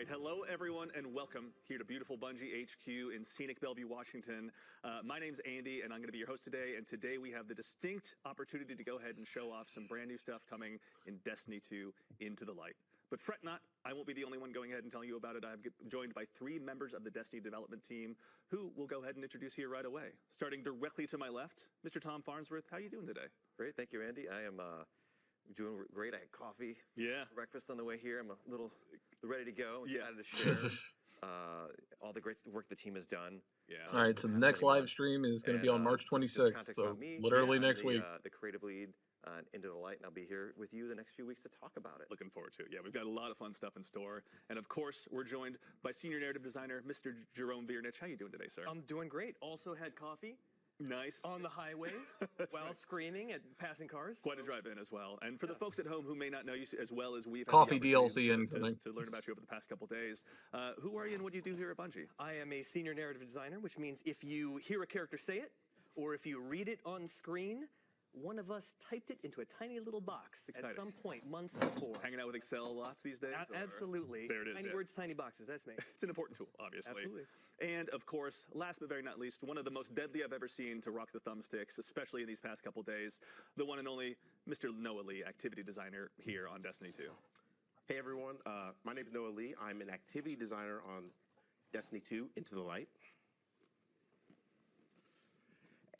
right, hello everyone, and welcome here to beautiful Bungie HQ in scenic Bellevue, Washington. My name's Andy, and I'm going to be your host today. And today we have the distinct opportunity to go ahead and show off some brand new stuff coming in Destiny 2 Into the Light. But fret not, I won't be the only one going ahead and telling you about it. I'm joined by 3 members of the Destiny development team, who we'll go ahead and introduce here right away. Starting directly to my left, Mr. Tom Farnsworth. How are you doing today? Great, thank you, Andy. I am doing great. I had coffee, breakfast on the way here. I'm a little ready to go. Excited to share all the great work the team has done. Yeah. All right, so the next live stream is going to be on March 26th, so literally next week. The creative lead Into the Light, and I'll be here with you the next few weeks to talk about it. Looking forward to it. Yeah, we've got a lot of fun stuff in store. And of course, we're joined by senior narrative designer, Mr. Jerome Viernich. How you doing today, sir? I'm doing great. Also had coffee. Nice. On the highway while screaming at passing cars. Quite a drive in as well. And for the folks at home who may not know you as well as we've Coffee DLC incoming. To learn about you over the past couple days, who are you and what do you do here at Bungie? I am a senior narrative designer, which means if you hear a character say it, or if you read it on screen, one of us typed it into a tiny little box at some point months before. Hanging out with Excel lots these days? Absolutely. There it is. Tiny words, tiny boxes. That's me. It's an important tool, obviously. Absolutely. And of course, last but very not least, one of the most deadly I've ever seen to rock the thumbsticks, especially in these past couple days, the one and only Mr. Noah Lee, activity designer here on Destiny 2. Hey everyone, my name is Noah Lee. I'm an activity designer on Destiny 2 Into the Light.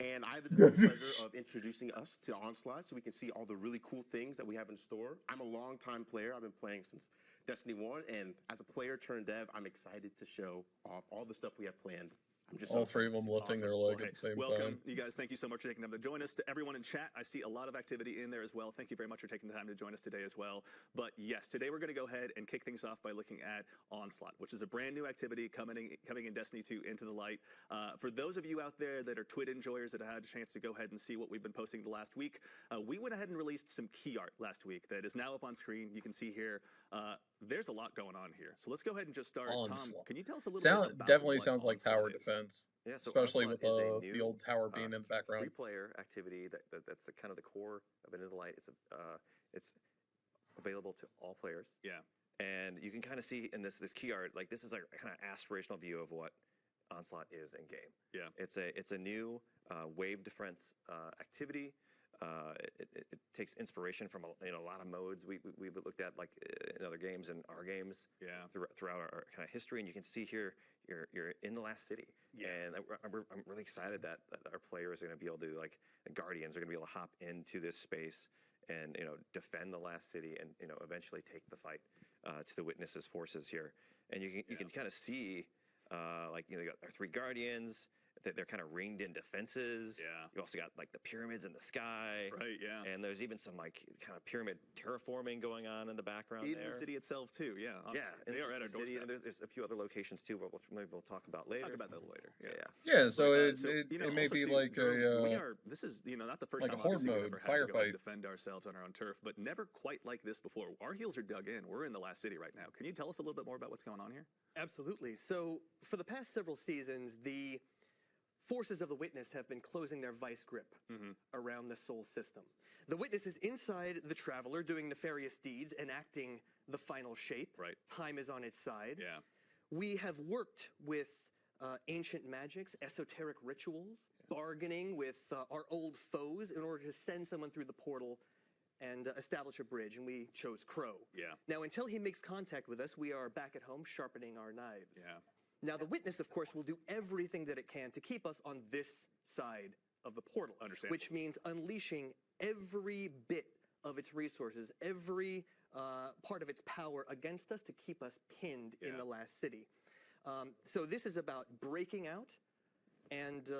And I have the pleasure of introducing us to Onslaught so we can see all the really cool things that we have in store. I'm a longtime player. I've been playing since Destiny 1, and as a player turned dev, I'm excited to show off all the stuff we have planned. I'm just all 3 of them lifting their leg at the same time. Welcome, you guys. Thank you so much for taking time to join us. To everyone in chat, I see a lot of activity in there as well. Thank you very much for taking the time to join us today as well. But yes, today we're going to go ahead and kick things off by looking at Onslaught, which is a brand new activity coming in Destiny 2 Into the Light. For those of you out there that are Twit enjoyers that have had a chance to go ahead and see what we've been posting the last week, we went ahead and released some key art last week that is now up on screen. You can see here. There's a lot going on here. So let's go ahead and just start. Onslaught. Tom, can you tell us a little bit about definitely sounds like tower is? defense. Yeah, so especially with Onslaught the old tower being in the background. 3-player activity that's kind of the core of Into the Light. It's available to all players. Yeah. And you can kind of see in this key art, like this is a kind of aspirational view of what Onslaught is in game. Yeah. It's a new wave defense activity. It takes inspiration from a lot of modes we've looked at, like in other games and our games throughout our kind of history. And you can see here you're in the last city, and I'm really excited that our players are going to be able to, like, the Guardians are going to be able to hop into this space and defend the last city and eventually take the fight to the Witnesses' forces here. And you can kind of see you got our 3 Guardians. They're kind of ringed in defenses. Yeah. You also got like the pyramids in the sky. Right, yeah. And there's even some like kind of pyramid terraforming going on in the background in the city itself too, yeah. Yeah, they are at our city, doorstep. and there's a few other locations too, but maybe we'll talk about later. Talk about that later. Yeah, so it may be like this is not the first like time a horde we've mode ever had to go and firefight. defend ourselves on our own turf, but never quite like this before. Our heels are dug in. We're in the last city right now. Can you tell us a little bit more about what's going on here? Absolutely. So for the past several seasons, the forces of the Witness have been closing their vice grip around the Sol system. The Witness is inside the Traveler doing nefarious deeds, enacting the final shape. Right. Time is on its side. Yeah. We have worked with ancient magics, esoteric rituals, bargaining with our old foes in order to send someone through the portal and establish a bridge, and we chose Crow. Yeah. Now, until he makes contact with us, we are back at home sharpening our knives. Yeah. Now, the Witness, of course, will do everything that it can to keep us on this side of the portal. Understand. Which means unleashing every bit of its resources, every part of its power against us to keep us pinned in the last city. So this is about breaking out and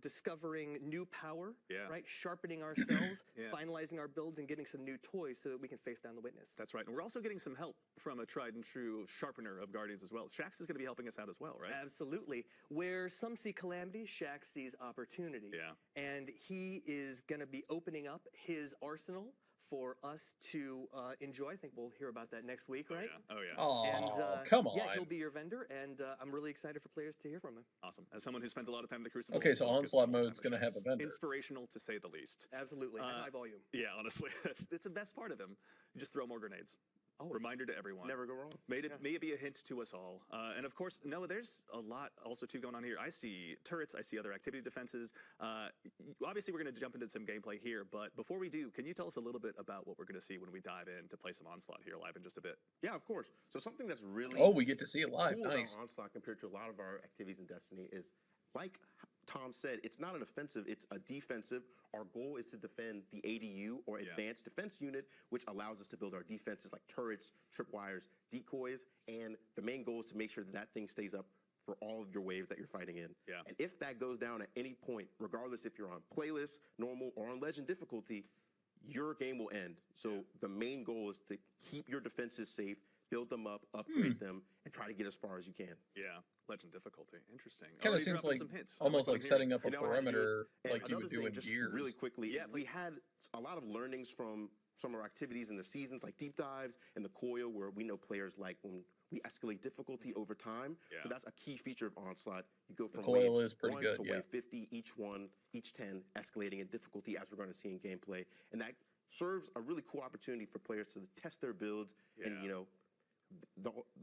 discovering new power, right? Sharpening ourselves, finalizing our builds, and getting some new toys so that we can face down the Witness. That's right. And we're also getting some help from a tried and true sharpener of Guardians as well. Shax is going to be helping us out as well, right? Absolutely. Where some see calamity, Shax sees opportunity. Yeah. And he is going to be opening up his arsenal for us to enjoy. I think we'll hear about that next week, right? Oh, yeah. Oh, and, come on. Yeah, he'll be your vendor, and I'm really excited for players to hear from him. Awesome. As someone who spends a lot of time in the Crucible. Okay, so Onslaught mode's going to have a vendor. Inspirational, to say the least. Absolutely. High volume. Yeah, honestly. It's the best part of him. You just throw more grenades. Reminder to everyone. Never go wrong. May it be a hint to us all. And of course, Noah, there's a lot also too going on here. I see turrets. I see other activity defenses. Obviously, we're going to jump into some gameplay here. But before we do, can you tell us a little bit about what we're going to see when we dive in to play some Onslaught here live in just a bit? Yeah, of course. So something that's really we get to see it live. cool Nice. about Onslaught compared to a lot of our activities in Destiny is, like Tom said, it's not an offensive, it's a defensive. Our goal is to defend the ADU, or Advanced Defense Unit, which allows us to build our defenses like turrets, tripwires, decoys, and the main goal is to make sure that thing stays up for all of your waves that you're fighting in. Yeah. And if that goes down at any point, regardless if you're on playlist, normal, or on legend difficulty, your game will end. So the main goal is to keep your defenses safe, build them up, upgrade them, and try to get as far as you can. Yeah, legend difficulty. Interesting. Kind of seems like some hints. almost like setting up a You know, perimeter and like you another would do thing, in just Gears. really quickly, Yeah, we had a lot of learnings from some of our activities in the seasons, like deep dives and the coil, where we know players like when we escalate difficulty over time. Yeah. So that's a key feature of Onslaught. You go from coil wave is pretty 1 good, to yeah. wave 50, each 10 escalating in difficulty, as we're going to see in gameplay. And that serves a really cool opportunity for players to test their builds and, you know,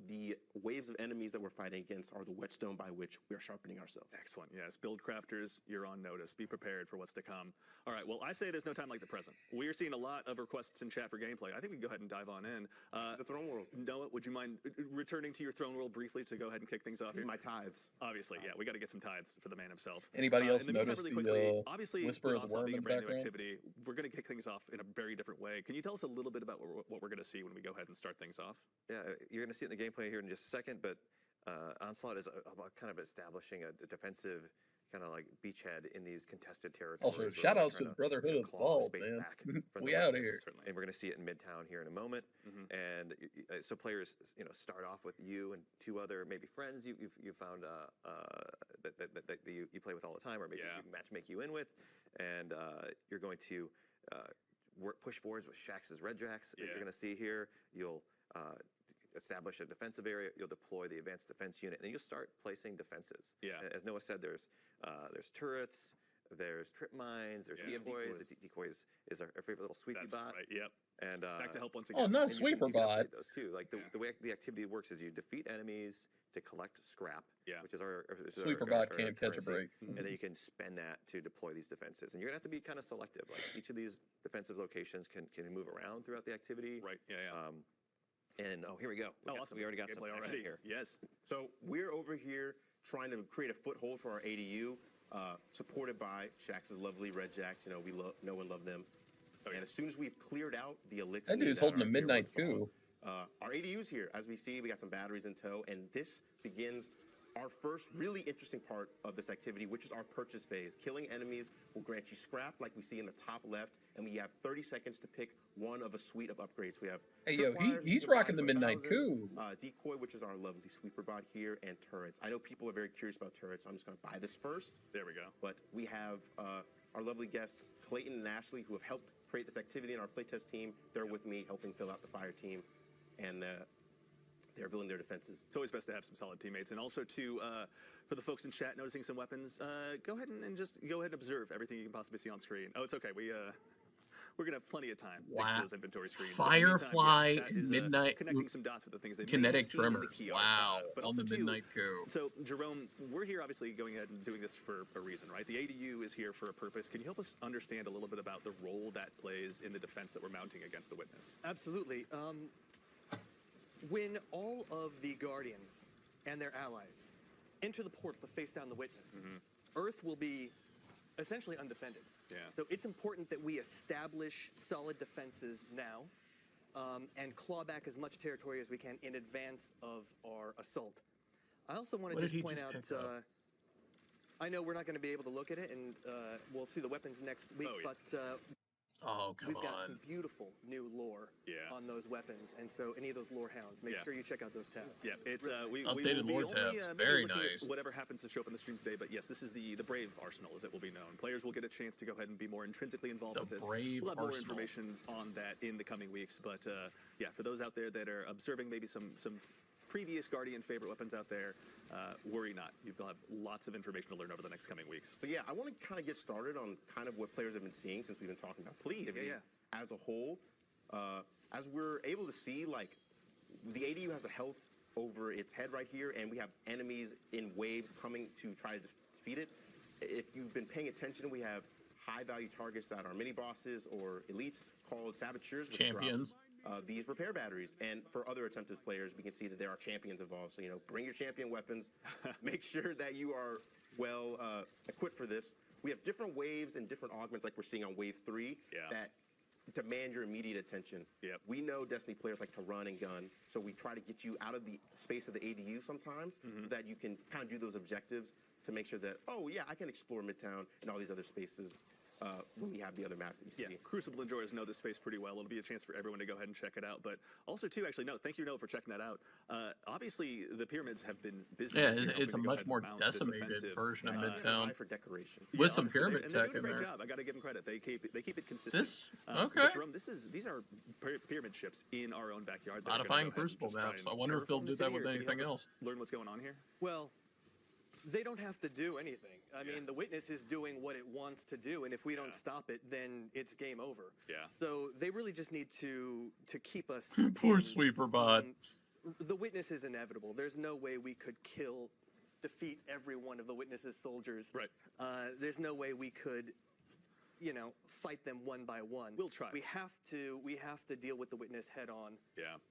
the waves of enemies that we're fighting against are the whetstone by which we are sharpening ourselves. Excellent. Yes, build crafters, you're on notice. Be prepared for what's to come. All right. Well, I say there's no time like the present. We are seeing a lot of requests in chat for gameplay. I think we can go ahead and dive on in. The Throne World. Noah, would you mind returning to your Throne World briefly to go ahead and kick things off here? My tithes. Obviously, yeah. We got to get some tithes for the man himself. Anybody else in the meantime, notice really the quickly, obviously, whisper with of the Onslaught worm being in a the brand new background? activity, we're going to kick things off in a very different way. Can you tell us a little bit about what we're going to see when we go ahead and start things off? Yeah, you're going to see it in the gameplay here in just a second, but Onslaught is about kind of establishing a defensive kind of like beachhead in these contested territories. Also, shout outs to the Brotherhood of the Ball, man. We out here. And we're going to see it in Midtown here in a moment. And so players, you know, start off with you and two other maybe friends you found that you play with all the time, or maybe you matchmake you in with, and you're going to push forwards with Shax's Red Jacks that you're going to see here. You'll establish a defensive area. You'll deploy the Advanced Defense Unit, and then you'll start placing defenses. Yeah. As Noah said, there's turrets, there's trip mines, there's decoys. The decoys is our favorite little sweepy bot. Right. Yep. And back to help once again. Oh, not sweeper bot. Those too. Like the way the activity works is you defeat enemies to collect scrap, which is our sweeper bot can't catch a break, and then you can spend that to deploy these defenses. And you're gonna have to be kind of selective. Like each of these defensive locations can move around throughout the activity. Right. Yeah. And here we go. Awesome. We already got some already here. Yes. So we're over here trying to create a foothold for our ADU, supported by Shax's lovely Red Jacks. You know, we know and love them. And as soon as we've cleared out the elixir, that dude's holding a midnight coup. Our ADU's here. As we see, we got some batteries in tow, and this begins our first really interesting part of this activity, which is our purchase phase. Killing enemies will grant you scrap, like we see in the top left, and we have 30 seconds to pick one of a suite of upgrades. We have he's rocking the midnight coup. Decoy, which is our lovely sweeper bot here, and turrets. I know people are very curious about turrets, so I'm just going to buy this first. There we go. But we have our lovely guests, Clayton and Ashley, who have helped create this activity in our playtest team. They're with me, helping fill out the fire team, and they're building their defenses. It's always best to have some solid teammates. And also, for the folks in chat noticing some weapons, go ahead and just observe everything you can possibly see on screen. Oh, it's okay. We're going to have plenty of time to get those inventory screens. Firefly and midnight. Connecting some dots with the things they kinetic tremors. Wow. But on also the midnight coup. So, Jerome, we're here obviously going ahead and doing this for a reason, right? The ADU is here for a purpose. Can you help us understand a little bit about the role that plays in the defense that we're mounting against the Witness? Absolutely. When all of the Guardians and their allies enter the portal to face down the Witness, Earth will be essentially undefended. Yeah. So it's important that we establish solid defenses now and claw back as much territory as we can in advance of our assault. I also want to just point out, I know we're not going to be able to look at it, and we'll see the weapons next week, but we've got some beautiful new lore on those weapons, and so any of those lore hounds, make sure you check out those tabs. Yeah, it's we updated lore tabs, very nice. Whatever happens to show up on the stream today, but yes, this is the Brave Arsenal, as it will be known. Players will get a chance to go ahead and be more intrinsically involved with this. We'll have more information on that in the coming weeks, but yeah, for those out there that are observing maybe some previous Guardian favorite weapons out there, worry not. You'll have lots of information to learn over the next coming weeks. So yeah, I want to kind of get started on kind of what players have been seeing since we've been talking about Please, as a whole. As we're able to see, like, the ADU has a health over its head right here, and we have enemies in waves coming to try to defeat it. If you've been paying attention, we have high-value targets that are mini-bosses or elites called saboteurs, which champions. drop these repair batteries. And for other attempted players, we can see that there are champions involved. So, bring your champion weapons. Make sure that you are well equipped for this. We have different waves and different augments like we're seeing on Wave 3 that demand your immediate attention. Yep. We know Destiny players like to run and gun, so we try to get you out of the space of the ADU sometimes so that you can kind of do those objectives to make sure that, oh, yeah, I can explore Midtown and all these other spaces when we have the other maps that you see. Yeah, Crucible enjoyers know this space pretty well. It'll be a chance for everyone to go ahead and check it out. But also, too, actually, no, thank you, Noah, for checking that out. Obviously, the pyramids have been busy. Yeah, it's a much more decimated version of Midtown. For decoration. With some pyramid tech in there. They do a great job. I got to give them credit. They keep it consistent. This, okay. Jerome, these are pyramid ships in our own backyard. Modifying Crucible maps. I wonder if they'll do that with anything else. Learn what's going on here? Well, they don't have to do anything. I mean, the witness is doing what it wants to do, and if we don't stop it, then it's game over. Yeah. So they really just need to keep us. Poor Sweeper Bot. The witness is inevitable. There's no way we could defeat every one of the witness's soldiers. Right. There's no way we could, fight them one by one. We'll try. We have to deal with the witness head on.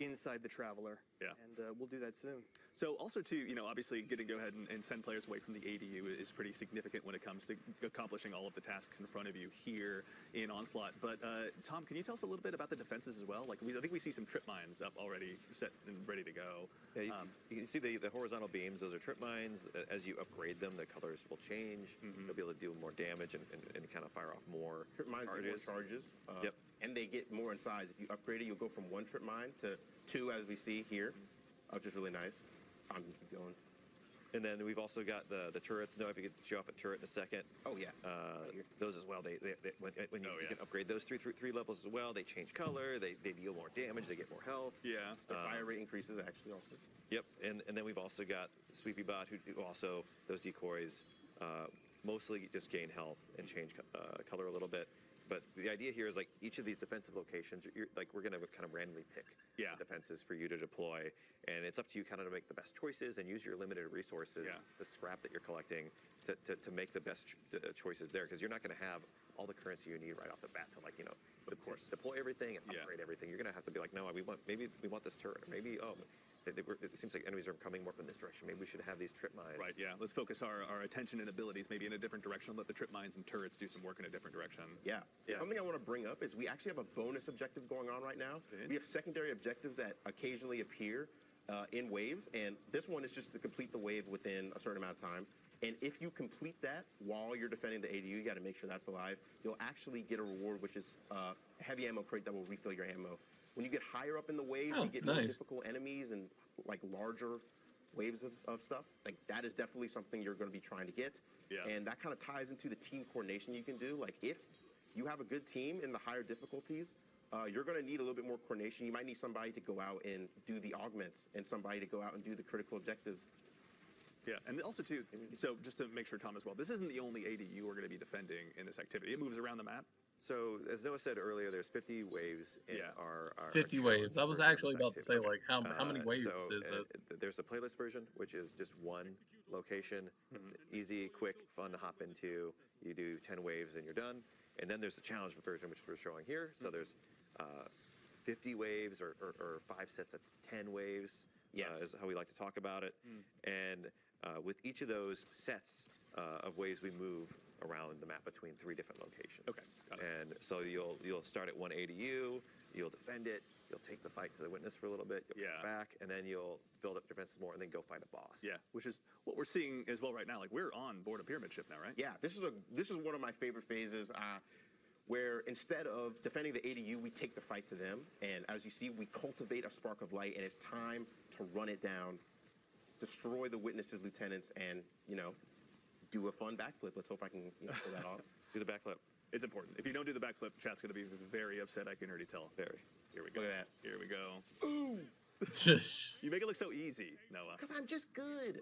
Inside the Traveler. Yeah. And we'll do that soon. So also, too, obviously getting to go ahead and send players away from the ADU is pretty significant when it comes to accomplishing all of the tasks in front of you here in Onslaught. But Tom, can you tell us a little bit about the defenses as well? Like, I think we see some trip mines up already set and ready to go. Yeah, you can see the horizontal beams. Those are trip mines. As you upgrade them, the colors will change. You'll be able to do more damage and kind of fire off more trip mines charges. Get more charges. Yep. And they get more in size. If you upgrade it, you'll go from 1 trip mine to 2, as we see here, which is really nice. I'm going to keep going. And then we've also got the turrets. Noah, if you could show off a turret in a second. Oh, yeah. Those as well. When you can upgrade those three levels as well, they change color, they deal more damage, they get more health. Yeah. The fire rate increases, actually, also. Yep. And then we've also got Sweepy Bot, who also, those decoys, mostly just gain health and change color a little bit. But the idea here is like each of these defensive locations, we're going to kind of randomly pick defenses for you to deploy, and it's up to you kind of to make the best choices and use your limited resources, the scrap that you're collecting, to make the best choices there, because you're not going to have all the currency you need right off the bat to deploy everything and upgrade everything. You're going to have to be like, no, maybe we want this turret, or maybe it seems like enemies are coming more from this direction. Maybe we should have these trip mines. Right, yeah. Let's focus our attention and abilities maybe in a different direction. Let the trip mines and turrets do some work in a different direction. Yeah. Something I want to bring up is we actually have a bonus objective going on right now. We have secondary objectives that occasionally appear in waves, and this one is just to complete the wave within a certain amount of time. And if you complete that while you're defending the ADU, you got to make sure that's alive. You'll actually get a reward, which is a heavy ammo crate that will refill your ammo. When you get higher up in the wave, you get more difficult enemies and like larger waves of stuff. Like that is definitely something you're going to be trying to get. Yeah. And that kind of ties into the team coordination you can do. Like if you have a good team in the higher difficulties, you're going to need a little bit more coordination. You might need somebody to go out and do the augments and somebody to go out and do the critical objectives. Yeah, and also too, so just to make sure, Tom, as well, this isn't the only ADU we're going to be defending in this activity. It moves around the map. So, as Noah said earlier, there's 50 waves in our 50 waves. I was actually about to say, like, how many waves is it? There's the playlist version, which is just one location. It's easy, quick, fun to hop into. You do 10 waves and you're done. And then there's the challenge version, which we're showing here. So there's 50 waves or 5 sets of 10 waves, is how we like to talk about it. And with each of those sets of waves, we move around the map between 3 different locations. Okay, got it. And so you'll start at one ADU, you'll defend it, you'll take the fight to the witness for a little bit, you'll come back, and then you'll build up defenses more, and then go fight a boss. Yeah, which is what we're seeing as well right now. Like we're on board a pyramid ship now, right? Yeah, this is one of my favorite phases. Where instead of defending the ADU, we take the fight to them, and as you see, we cultivate a spark of light, and it's time to run it down, destroy the witnesses, lieutenants, and do a fun backflip. Let's hope I can pull that off. Do the backflip. It's important. If you don't do the backflip, chat's going to be very upset. I can already tell. Very. Here we go. Look at that. Here we go. Ooh. You make it look so easy, Noah. Because I'm just good.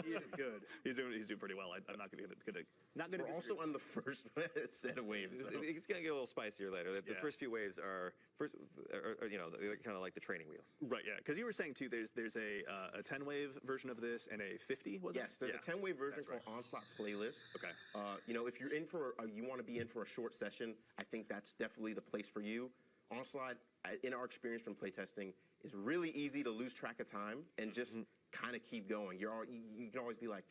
He is good. He's doing pretty well. I'm not going to. We're also on the first set of waves. So. It's going to get a little spicier later. The first few waves are kind of like the training wheels. Right. Yeah. Because you were saying too, there's a 10-wave version of this and a 50. Was it? Yes. There's a 10-wave version called Onslaught Playlist. Okay. If you're in for you want to be in for a short session, I think that's definitely the place for you. Onslaught, in our experience from playtesting, is really easy to lose track of time and just kind of keep going. You can always be like,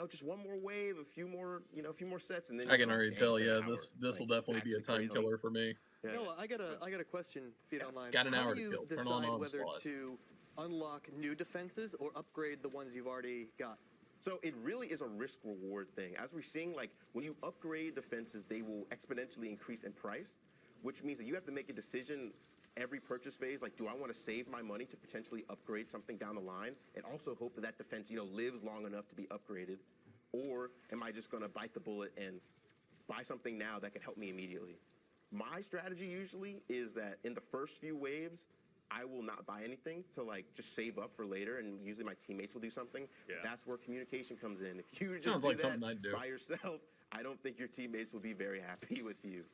just one more wave, a few more sets, and then I can already tell. Yeah, this will definitely be a time killer for me. Yeah. Noah, I got a question if you don't mind. Got an hour to kill. kill. Decide Turn on whether Onslaught. to unlock new defenses or upgrade the ones you've already got. So it really is a risk-reward thing. As we're seeing, like, when you upgrade defenses, they will exponentially increase in price, which means that you have to make a decision every purchase phase, like, do I want to save my money to potentially upgrade something down the line and also hope that defense, lives long enough to be upgraded? Or am I just going to bite the bullet and buy something now that can help me immediately? My strategy usually is that in the first few waves, I will not buy anything to just save up for later, and usually my teammates will do something. Yeah. That's where communication comes in. If you just Sounds do like that something I'd do. by yourself, I don't think your teammates will be very happy with you.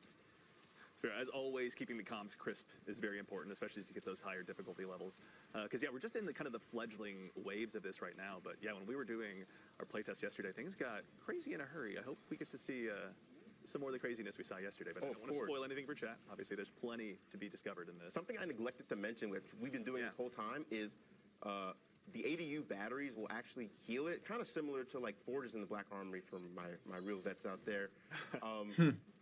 It's fair. As always, keeping the comms crisp is very important, especially as you get those higher difficulty levels. Because we're just in the kind of the fledgling waves of this right now. But yeah, when we were doing our playtest yesterday, things got crazy in a hurry. I hope we get to see some more of the craziness we saw yesterday, but I don't want to spoil anything for chat. Obviously, there's plenty to be discovered in this. Something I neglected to mention, which we've been doing this whole time, is the ADU batteries will actually heal it, kind of similar to Forges in the Black Armory from my real vets out there.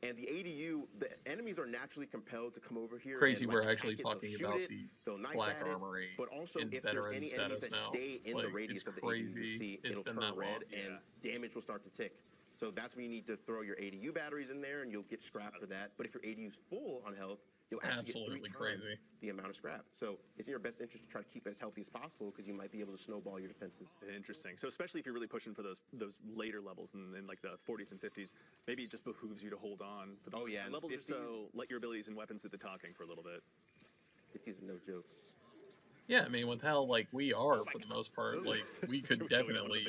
And the ADU, the enemies are naturally compelled to come over here. Crazy, and, we're actually talking they'll about shoot it, they'll the knife Black at it, Armory but also in if there's veteran any enemies status that now. stay in the radius it's of the crazy. ADU, you see, It's it'll been turn that red long. and damage will start to tick. So that's when you need to throw your ADU batteries in there, and you'll get scrap for that. But if your ADU's full on health, you'll actually Absolutely get 3 times crazy. the amount of scrap. So it's in your best interest to try to keep it as healthy as possible, because you might be able to snowball your defenses. Interesting. So especially if you're really pushing for those later levels in the 40s and 50s, maybe it just behooves you to hold on for the levels or so. Let your abilities and weapons do the talking for a little bit. 50s are no joke. Yeah, I mean, with how we are for the most part, we could definitely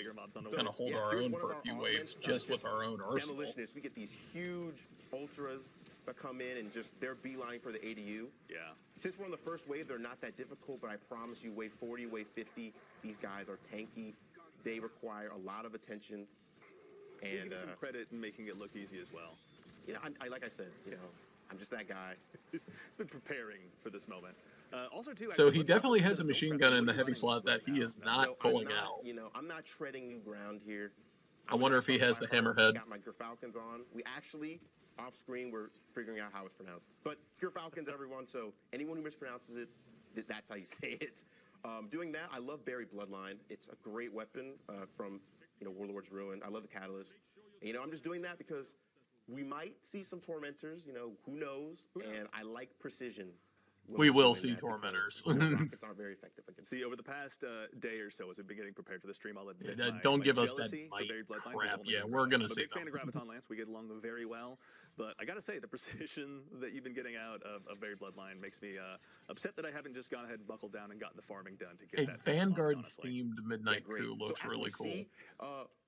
kind of hold our own for a few waves just with our own arsenal. Demolitionists, we get these huge ultras that come in and just they're beeline for the ADU. Yeah. Since we're on the first wave, they're not that difficult, but I promise you, wave 40, wave 50, these guys are tanky. They require a lot of attention. And some credit in making it look easy as well. Like I said, I'm just that guy. He's been preparing for this moment. Also, too. So he definitely has a machine gun in the heavy slot that he is not pulling out. I'm not treading new ground here. I wonder if he has the hammerhead. I got my Gerfalcons on. We actually, off screen, we're figuring out how it's pronounced. But Gerfalcons, everyone. So anyone who mispronounces it, that's how you say it. Doing that, I love Berry Bloodline. It's a great weapon from Warlord's Ruin. I love the Catalyst. And, I'm just doing that because we might see some Tormentors. Who knows? And I like precision. We will see Tormentors. Rockets aren't very effective against. See, over the past day or so, as we've been getting prepared for the stream, I'll admit don't my give us that jealousy for might Buried Bloodline crap. was Yeah, one we're of going them. to see I'm a big fan of Graviton Lance. We get along very well. But I got to say, the precision that you've been getting out of Buried Bloodline makes me upset that I haven't just gone ahead and buckled down and gotten the farming done to get that. A Vanguard-themed Midnight Coup looks really cool. See,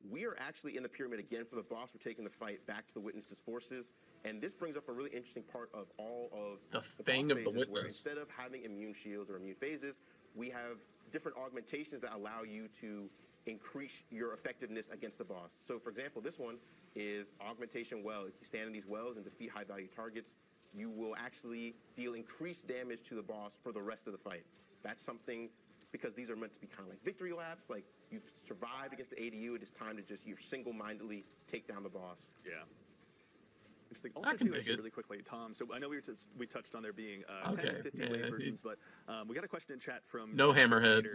we are actually in the pyramid again for the boss. We're taking the fight back to the Witness's forces. And this brings up a really interesting part of all of the Fang of the Witness. Where Witness. instead of having immune shields or immune phases, we have different augmentations that allow you to increase your effectiveness against the boss. So, for example, this one is Augmentation Well. If you stand in these wells and defeat high-value targets, you will actually deal increased damage to the boss for the rest of the fight. That's something, because these are meant to be kind of like victory laps. Like, you've survived against the ADU, it is time to just single-mindedly take down the boss. Yeah. Interesting. Also, too, actually, really quickly, Tom. So I know we touched on there being 10 and 50 wave versions, but we got a question in chat from No Hammerhead.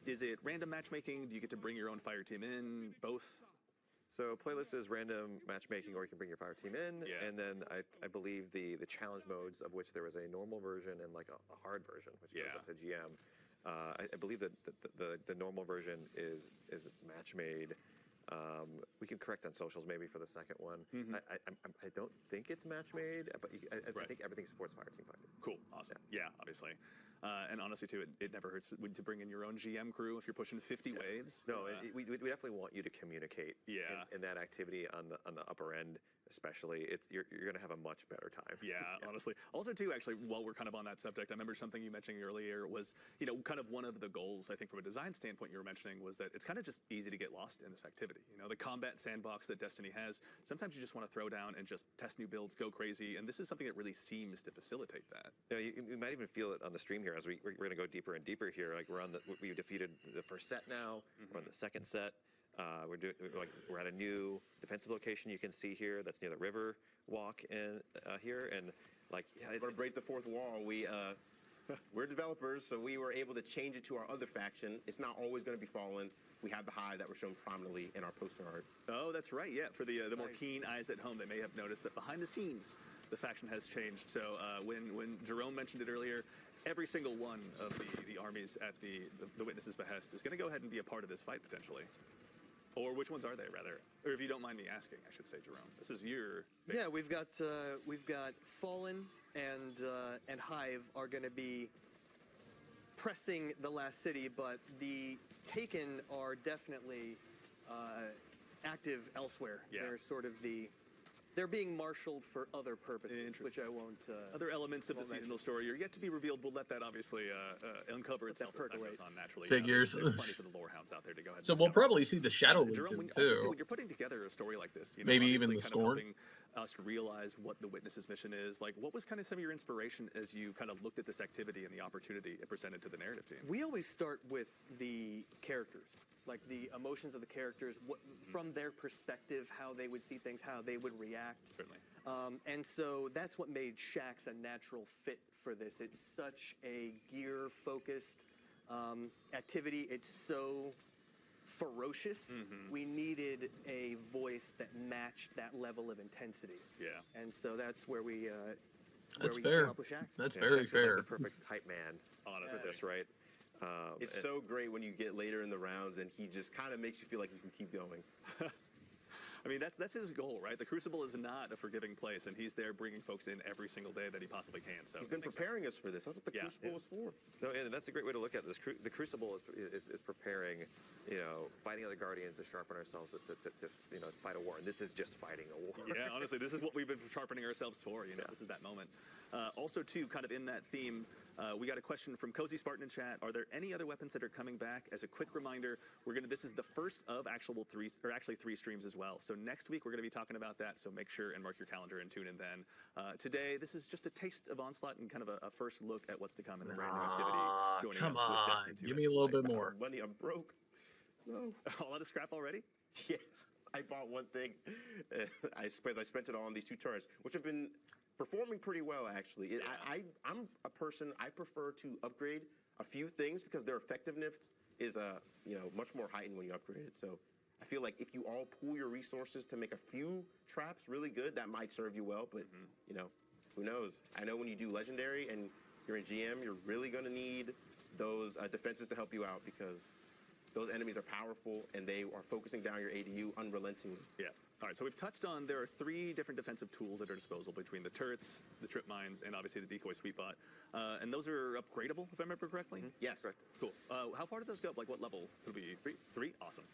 Is it random matchmaking? Do you get to bring your own fire team in? Both? So playlist is random matchmaking, or you can bring your fire team in. Yeah. And then I believe the challenge modes, of which there was a normal version and like a hard version, which goes up to GM. I believe that the normal version is match made. We can correct on socials maybe for the second one. I don't think it's match made, but I think everything supports fire team fighting. Cool, awesome. Yeah, obviously. And honestly, too, it never hurts to bring in your own GM crew if you're pushing 50 waves. No, we definitely want you to communicate. Yeah. In that activity on the upper end, especially, you're going to have a much better time. Yeah, honestly. Also, too, actually, while we're kind of on that subject, I remember something you mentioned earlier was, you know, kind of one of the goals, I think, from a design standpoint you were mentioning was that it's kind of just easy to get lost in this activity. You know, the combat sandbox that Destiny has, sometimes you just want to throw down and just test new builds, go crazy, and this is something that really seems to facilitate that. You might even feel it on the stream here as we're going to go deeper and deeper here. Like we defeated the first set now. We're on the second set. We're at a new defensive location you can see here. That's near the river walk in here, and we're gonna break the fourth wall. We're developers, so we were able to change it to our other faction. It's not always going to be Fallen. We have the Hive that were shown prominently in our poster art. Oh, that's right. Yeah, for the more keen eyes at home, they may have noticed that behind the scenes, the faction has changed. So when Jerome mentioned it earlier, every single one of the armies at the Witness's behest is going to go ahead and be a part of this fight potentially. Or which ones are they, rather? Or if you don't mind me asking, I should say, Jerome. This is your... Yeah, we've got Fallen and Hive are going to be pressing the last city, but the Taken are definitely active elsewhere. Yeah. They're sort of they're being marshaled for other purposes, which I won't... Other elements of the seasonal story are yet to be revealed. We'll let that obviously uncover itself as time goes on naturally. Figures. There's plenty for the lore hounds out there to go ahead So and we'll discover. probably see the Shadow Jerome, Legion, also, too. when you're putting together a story like this, you know, Maybe even obviously the kind of Scorn. helping us realize what the Witness's mission is. Like, what was kind of some of your inspiration as you kind of looked at this activity and the opportunity it presented to the narrative team? We always start with the characters, like the emotions of the characters, from their perspective, how they would see things, how they would react. Certainly. And so that's what made Shaxx a natural fit for this. It's such a gear-focused activity. It's so ferocious. We needed a voice that matched that level of intensity. Yeah. And so that's where we That's came fair. up with Shaxx. That's Shaxx very is fair. Like the perfect hype man for this, right? It's so great when you get later in the rounds and he just kind of makes you feel like you can keep going. I mean, that's his goal, right? The Crucible is not a forgiving place, and he's there bringing folks in every single day that he possibly can. So He's been preparing us for this. That's what the Crucible is for. No, and that's a great way to look at this. The Crucible is preparing, fighting other Guardians to sharpen ourselves to fight a war. And this is just fighting a war. Yeah, honestly, this is what we've been sharpening ourselves for. This is that moment. Also, too, kind of in that theme, we got a question from Cozy Spartan in chat. Are there any other weapons that are coming back? As a quick reminder, this is the first of actually three streams as well. So next week we're going to be talking about that. So make sure and mark your calendar and tune in then. Today, this is just a taste of Onslaught and kind of a first look at what's to come in the brand new activity. Joining us with Destiny 2. Give me a little bit more. Money, I'm broke. No. All out of scrap already? Yes. I bought one thing. I suppose I spent it all on these two turrets, which have been performing pretty well, actually. I'm a person, I prefer to upgrade a few things because their effectiveness is much more heightened when you upgrade it. So I feel like if you all pool your resources to make a few traps really good, that might serve you well. But, who knows? I know when you do Legendary and you're in GM, you're really going to need those defenses to help you out because those enemies are powerful and they are focusing down your ADU unrelentingly. Yeah. All right, so we've touched on there are three different defensive tools at our disposal between the turrets, the trip mines, and obviously the decoy sweet bot. And those are upgradable, if I remember correctly? Yes. Correct. Cool. How far do those go up? Like what level? It'll be three? Awesome.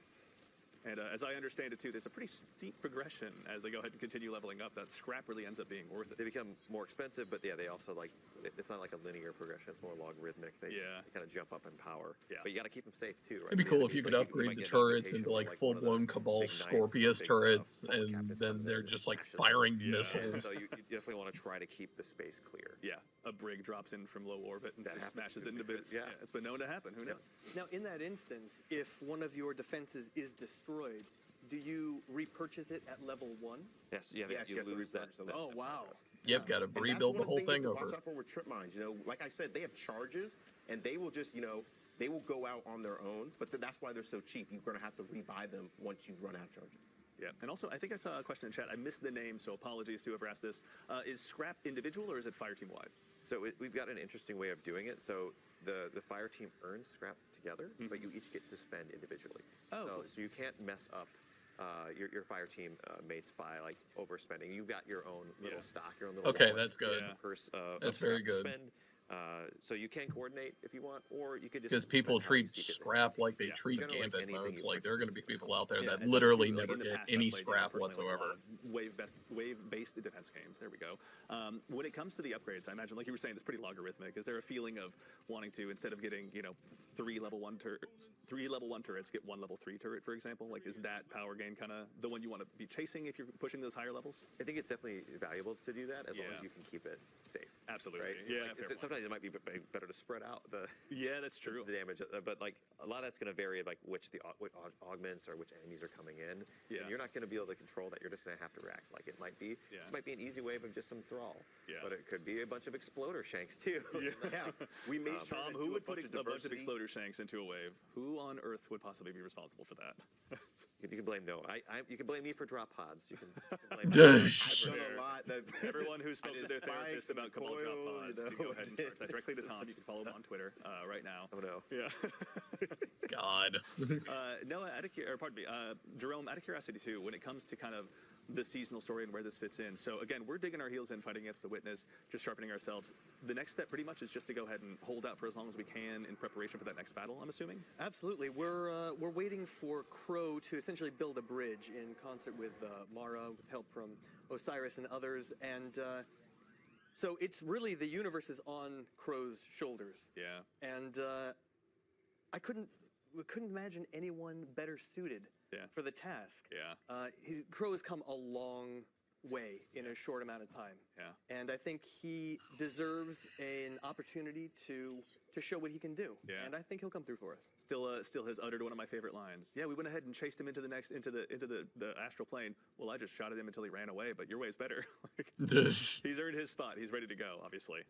And as I understand it, too, there's a pretty steep progression as they go ahead and continue leveling up. That scrap really ends up being worth it. They become more expensive, but they also it's not like a linear progression. It's more logarithmic. They kind of jump up in power. Yeah. But you got to keep them safe too, right? It'd be cool if you could upgrade the turrets into full-blown Cabal Scorpius turrets, and then they're just firing missiles. So you definitely want to try to keep the space clear. Yeah. A brig drops in from low orbit and just smashes it into bits. Yeah. It's been known to happen. Who knows? Now, in that instance, if one of your defenses is destroyed, do you repurchase it at level 1? Yes, you lose that. Oh, wow. Yep, got to rebuild the whole thing over. Watch out for with trip mines. Like I said, they have charges, and they will just, they will go out on their own. But that's why they're so cheap. You're going to have to rebuy them once you run out of charges. Yeah, and also, I think I saw a question in chat. I missed the name, so apologies to whoever asked this. Is scrap individual, or is it fire team wide? So we've got an interesting way of doing it. So the fire team earns scrap together, but you each get to spend individually. Oh, so you can't mess up your fire team mates by overspending. You've got your own little stock, your own little. Okay, that's good. Purse, that's very good. Spend. So you can coordinate if you want, or you could just because people treat scrap like they treat generally gambit modes. Like there are going to be people out there that and literally something too, never in the get past, any I've played, scrap personally, like, a lot whatsoever. of wave-based defense games. There we go. When it comes to the upgrades, I imagine, like you were saying, it's pretty logarithmic. Is there a feeling of wanting to, instead of getting, you know, 3 level 1 turrets, get 1 level 3 turret, for example? Like, is that power gain kind of the one you want to be chasing if you're pushing those higher levels? I think it's definitely valuable to do that as long as you can keep it safe. Absolutely. Right? Yeah. Like, sometimes it might be better to spread out the that's true. the damage, but like a lot of that's going to vary, like what augments or which enemies are coming in. Yeah. And you're not going to be able to control that. You're just going to have to react. Like it might be this might be an easy wave of just some thrall. Yeah. But it could be a bunch of exploder shanks too. Yeah, we made sure Tom, to who do would a put bunch a of bunch of diversity. exploder shanks into a wave? Who on Earth would possibly be responsible for that? You can blame you can blame me for drop pods. You can blame I've done a lot. Everyone who spoke to their therapist about Cabal drop pods, you can go ahead and charge that directly to Tom. You can follow him on Twitter right now. Oh no. Yeah. God. Noah, Jerome, out of curiosity too, when it comes to kind of the seasonal story and where this fits in. So again, we're digging our heels in, fighting against the Witness, just sharpening ourselves. The next step pretty much is just to go ahead and hold out for as long as we can in preparation for that next battle, I'm assuming? Absolutely. We're waiting for Crow to essentially build a bridge in concert with Mara, with help from Osiris and others. And so it's really the universe is on Crow's shoulders. Yeah. And we couldn't imagine anyone better suited for the task. Yeah. Crow has come a long way in a short amount of time. Yeah. And I think he deserves an opportunity to show what he can do. Yeah. And I think he'll come through for us. Still has uttered one of my favorite lines. Yeah, we went ahead and chased him into the astral plane. Well, I just shot at him until he ran away, but your way's better. He's earned his spot. He's ready to go, obviously.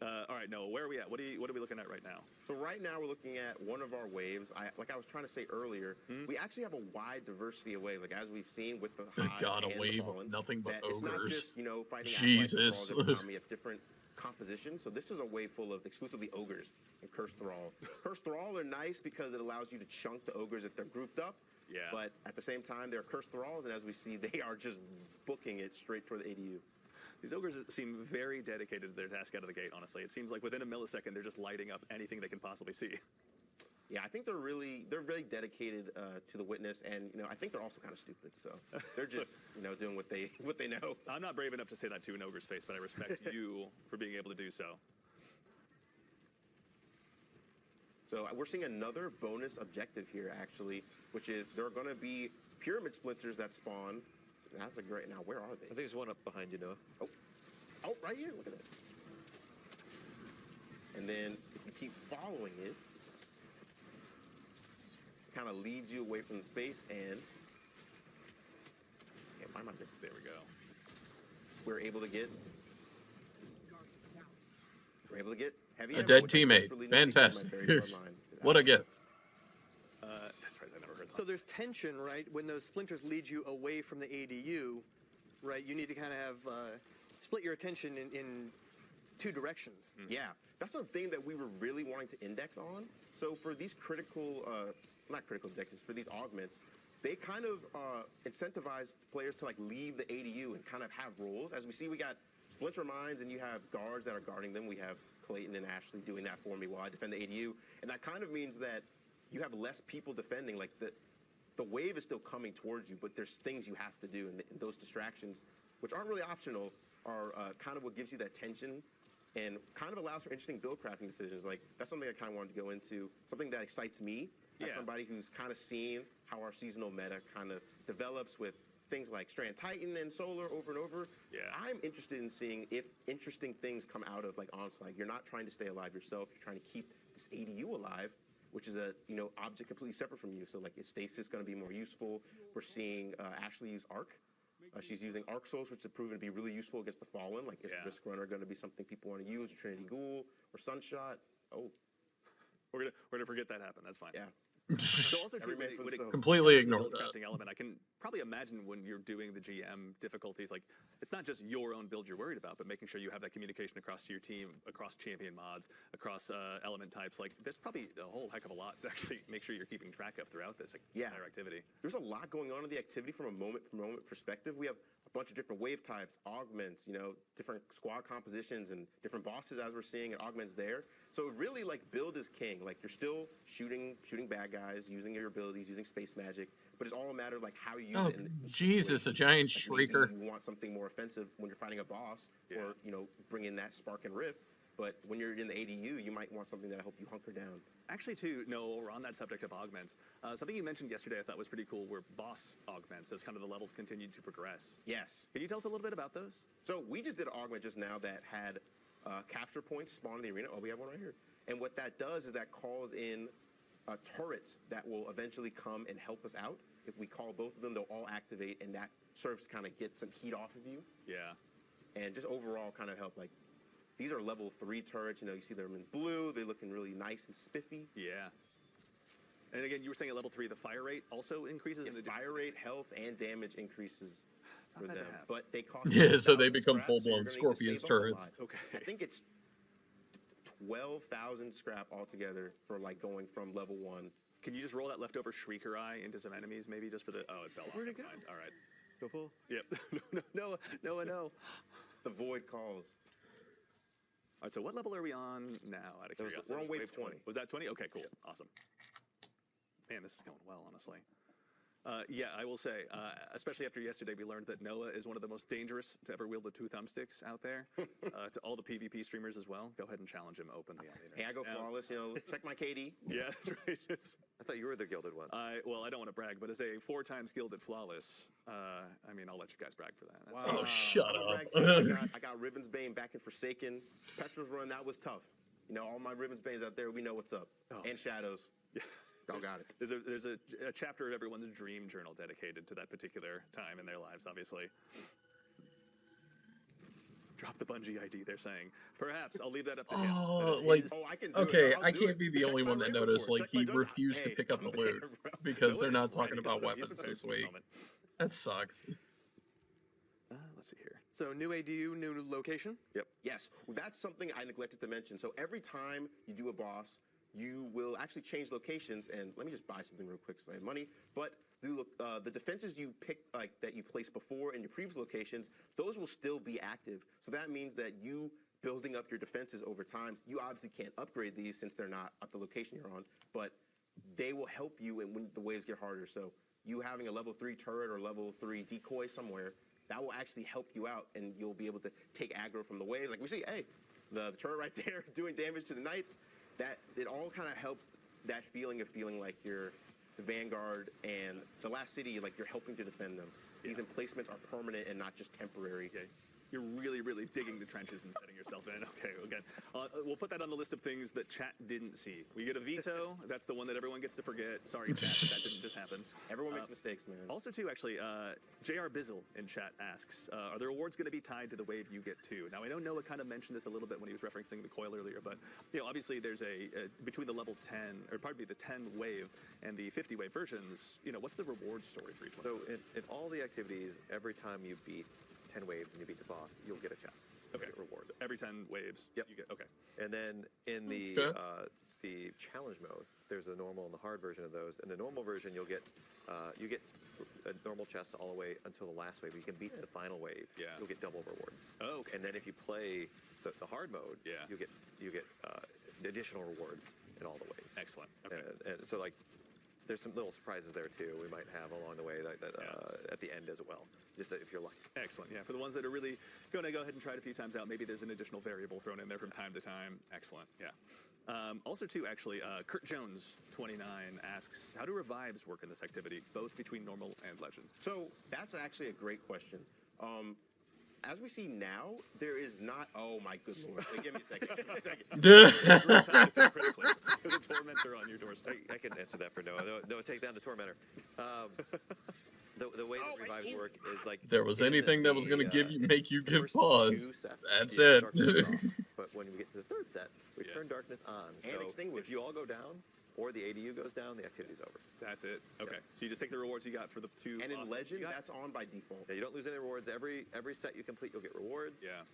All right, Noah, where are we at? What are we looking at right now? So right now we're looking at one of our waves. Like I was trying to say earlier, we actually have a wide diversity of waves. Like as we've seen with the Hive God, a and wave the of Fallen, nothing but that it's not ogres. just fighting Jesus. We have different compositions. So this is a wave full of exclusively ogres and Cursed Thrall. Cursed Thrall are nice because it allows you to chunk the ogres if they're grouped up. Yeah. But at the same time, they're Cursed Thralls, and as we see, they are just booking it straight toward the ADU. These ogres seem very dedicated to their task out of the gate, honestly. It seems like within a millisecond, they're just lighting up anything they can possibly see. Yeah, I think they're really dedicated to the Witness, and I think they're also kind of stupid. So they're just doing what they know. I'm not brave enough to say that to an ogre's face, but I respect you for being able to do so. So we're seeing another bonus objective here, actually, which is there are going to be pyramid splinters that spawn. That's a great. Now, where are they? I think there's one up behind you, Noah. Oh, right here. Look at that. And then if you keep following it, kind of leads you away from the space, and why am I missing? There we go. We're able to get heavy. A dead teammate. Fantastic. What a gift. That's right. I never heard that. So there's tension, right? When those splinters lead you away from the ADU, right? You need to kind of have split your attention in two directions. Mm-hmm. Yeah, that's something that we were really wanting to index on. So for these not critical objectives, for these augments, they kind of incentivize players to leave the ADU and kind of have roles. As we see, we got splinter mines, and you have guards that are guarding them. We have Clayton and Ashley doing that for me while I defend the ADU, and that kind of means that you have less people defending. Like the wave is still coming towards you, but there's things you have to do, and those distractions, which aren't really optional, are kind of what gives you that tension and kind of allows for interesting build crafting decisions. Like that's something I kind of wanted to go into, something that excites me as somebody who's kind of seen how our seasonal meta kind of develops with things like Strand Titan and Solar over and over. Yeah. I'm interested in seeing if interesting things come out of ONSLAUGHT. You're not trying to stay alive yourself. You're trying to keep this ADU alive, which is a object completely separate from you. So is stasis going to be more useful? We're seeing Ashley use Arc. She's using Arc Souls, which has proven to be really useful against the Fallen. Is Risk Runner going to be something people want to use, or Trinity Ghoul, or Sunshot? Oh, we're gonna forget that happened. That's fine. yeah. So also too, Every man for when it himself. Completely comes to the ignore build that. crafting element, I can probably imagine when you're doing the GM difficulties, it's not just your own build you're worried about, but making sure you have that communication across your team, across champion mods, across element types. There's probably a whole heck of a lot to actually make sure you're keeping track of throughout this entire activity. There's a lot going on in the activity from a moment perspective. We have a bunch of different wave types, augments, you know, different squad compositions and different bosses as we're seeing, and augments there. So really, like, build is king. Like, you're still shooting bad guys, using your abilities, using space magic, but it's all a matter of, like, how you use it. In Jesus, a giant shrieker. Maybe you want something more offensive when you're fighting a boss, or, you know, bring in that spark and rift. But when you're in the ADU, you might want something that'll help you hunker down. Actually, too, no, we're on that subject of augments. Something you mentioned yesterday I thought was pretty cool were boss augments as kind of the levels continued to progress. Yes. Can you tell us a little bit about those? So we just did an augment just now that had capture points spawn in the arena. Oh, we have one right here. And what that does is that calls in turrets that will eventually come and help us out. If we call both of them, they'll all activate, and that serves to kind of get some heat off of you. Yeah. And just overall kind of help, like, these are level 3 turrets. You know, you see them in blue. They're looking really nice and spiffy. Yeah. And again, you were saying at level 3, the fire rate also increases? Yes, fire rate, health, and damage increases for them. But they cost so they become full-blown Scorpius turrets. Okay. I think it's 12,000 scrap altogether for, like, going from level 1. Can you just roll that leftover Shrieker Eye into some enemies, maybe, just for the... Oh, it fell off. Where'd it go? All right. Go full? Yep. No. The void calls. All right, so what level are we on now, out of curiosity? We're on wave 20. Was that 20? Okay, cool. Yep. Awesome. Man, this is going well, honestly. Yeah, I will say, especially after yesterday, we learned that Noah is one of the most dangerous to ever wield the 2 thumbsticks out there. To all the PvP streamers as well, go ahead and challenge him openly. Hey, I go flawless, you know, check my KD. Yeah, that's right. I thought you were the gilded one. Well, I don't want to brag, but as a 4 times gilded flawless, I mean, I'll let you guys brag for that. Wow. Oh, shut up. I got Riven's Bane back in Forsaken. Petrol's run, that was tough. You know, all my Riven's Banes out there, we know what's up. Oh. And Shadows. Yeah. Y'all got it. There's a chapter of everyone's dream journal dedicated to that particular time in their lives, obviously. Drop the Bungie ID, they're saying. Perhaps, I'll leave that up to him. I can do okay, it. I can't be the only one that noticed, like, he refused to pick up the loot because they're not talking about weapons this week. That sucks. Let's see here. So new ADU, new location? Yep. Yes. Well, that's something I neglected to mention. So every time you do a boss, you will actually change locations. And let me just buy something real quick so I have money. But the defenses you pick, like that you placed before in your previous locations, those will still be active. So that means that you building up your defenses over time, you obviously can't upgrade these since they're not at the location you're on, but they will help you when the waves get harder. So you having a level 3 turret or level 3 decoy somewhere, that will actually help you out, and you'll be able to take aggro from the waves. Like we see, hey, the turret right there doing damage to the knights. That it all kind of helps that feeling of feeling like you're the vanguard and the last city, like you're helping to defend them. Yeah. These emplacements are permanent and not just temporary. Okay. You're really, really digging the trenches and setting yourself in. Okay, again, we'll put that on the list of things that chat didn't see. We get a veto. That's the one that everyone gets to forget. Sorry, chat, that didn't just happen. Everyone makes mistakes, man. Also, too, actually, JR Bizzle in chat asks, are the rewards going to be tied to the wave you get too? Now, I know Noah kind of mentioned this a little bit when he was referencing the coil earlier, but you know, obviously there's between the level 10, or pardon me, the 10 wave and the 50 wave versions, you know, what's the reward story for each one? So in all the activities, every time you beat 10 waves and you beat the boss, you'll get a chest. Okay. Get rewards. So every 10 waves, yep. You get, okay. And then in the challenge mode, there's a normal and the hard version of those. In the normal version, you get a normal chest all the way until the last wave. You can beat the final wave. Yeah. You'll get double rewards. Oh, okay. And then if you play the hard mode, yeah. you get additional rewards in all the waves. Excellent. Okay. And so like, there's some little surprises there too we might have along the way at the end as well, just if you're lucky. Excellent. Yeah, for the ones that are really going to go ahead and try it a few times out, maybe there's an additional variable thrown in there from time to time. Excellent. Yeah. Also, too, actually, Kurt Jones 29 asks, how do revives work in this activity, both between normal and legend? So that's actually a great question. As we see now, there is not. Oh my good lord! Wait, give me a second. The tormentor on your doorstep. I can answer that for Noah. Noah, take down the tormentor. The way that revives work is like there was anything that was going to make you give pause. That's it. But when we get to the third set, we turn darkness on. And so extinguish. If you all go down, or the ADU goes down, the activity's over. That's it. Okay. Yeah. So you just take the rewards you got for the 2. And in Legend, that's on by default. Yeah, you don't lose any rewards. Every set you complete, you'll get rewards. Yeah.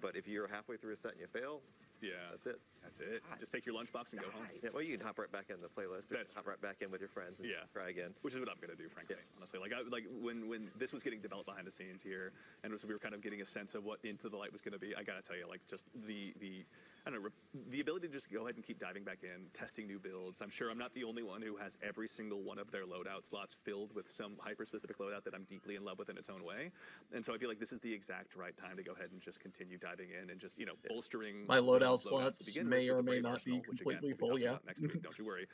But if you're halfway through a set and you fail, Yeah. That's it. That's it. Just take your lunchbox and go home. Yeah, well, you can hop right back in the playlist, or hop right back in with your friends and try again. Which is what I'm going to do, frankly, honestly. Like, when this was getting developed behind the scenes here, and we were kind of getting a sense of what Into the Light was going to be, I got to tell you, like, just the I don't know, the ability to just go ahead and keep diving back in, testing new builds. I'm sure I'm not the only one who has every single one of their loadout slots filled with some hyper-specific loadout that I'm deeply in love with in its own way. And so I feel like this is the exact right time to go ahead and just continue diving in and just, bolstering my loadout slots may or may not be completely full. Yeah, next week, don't you worry.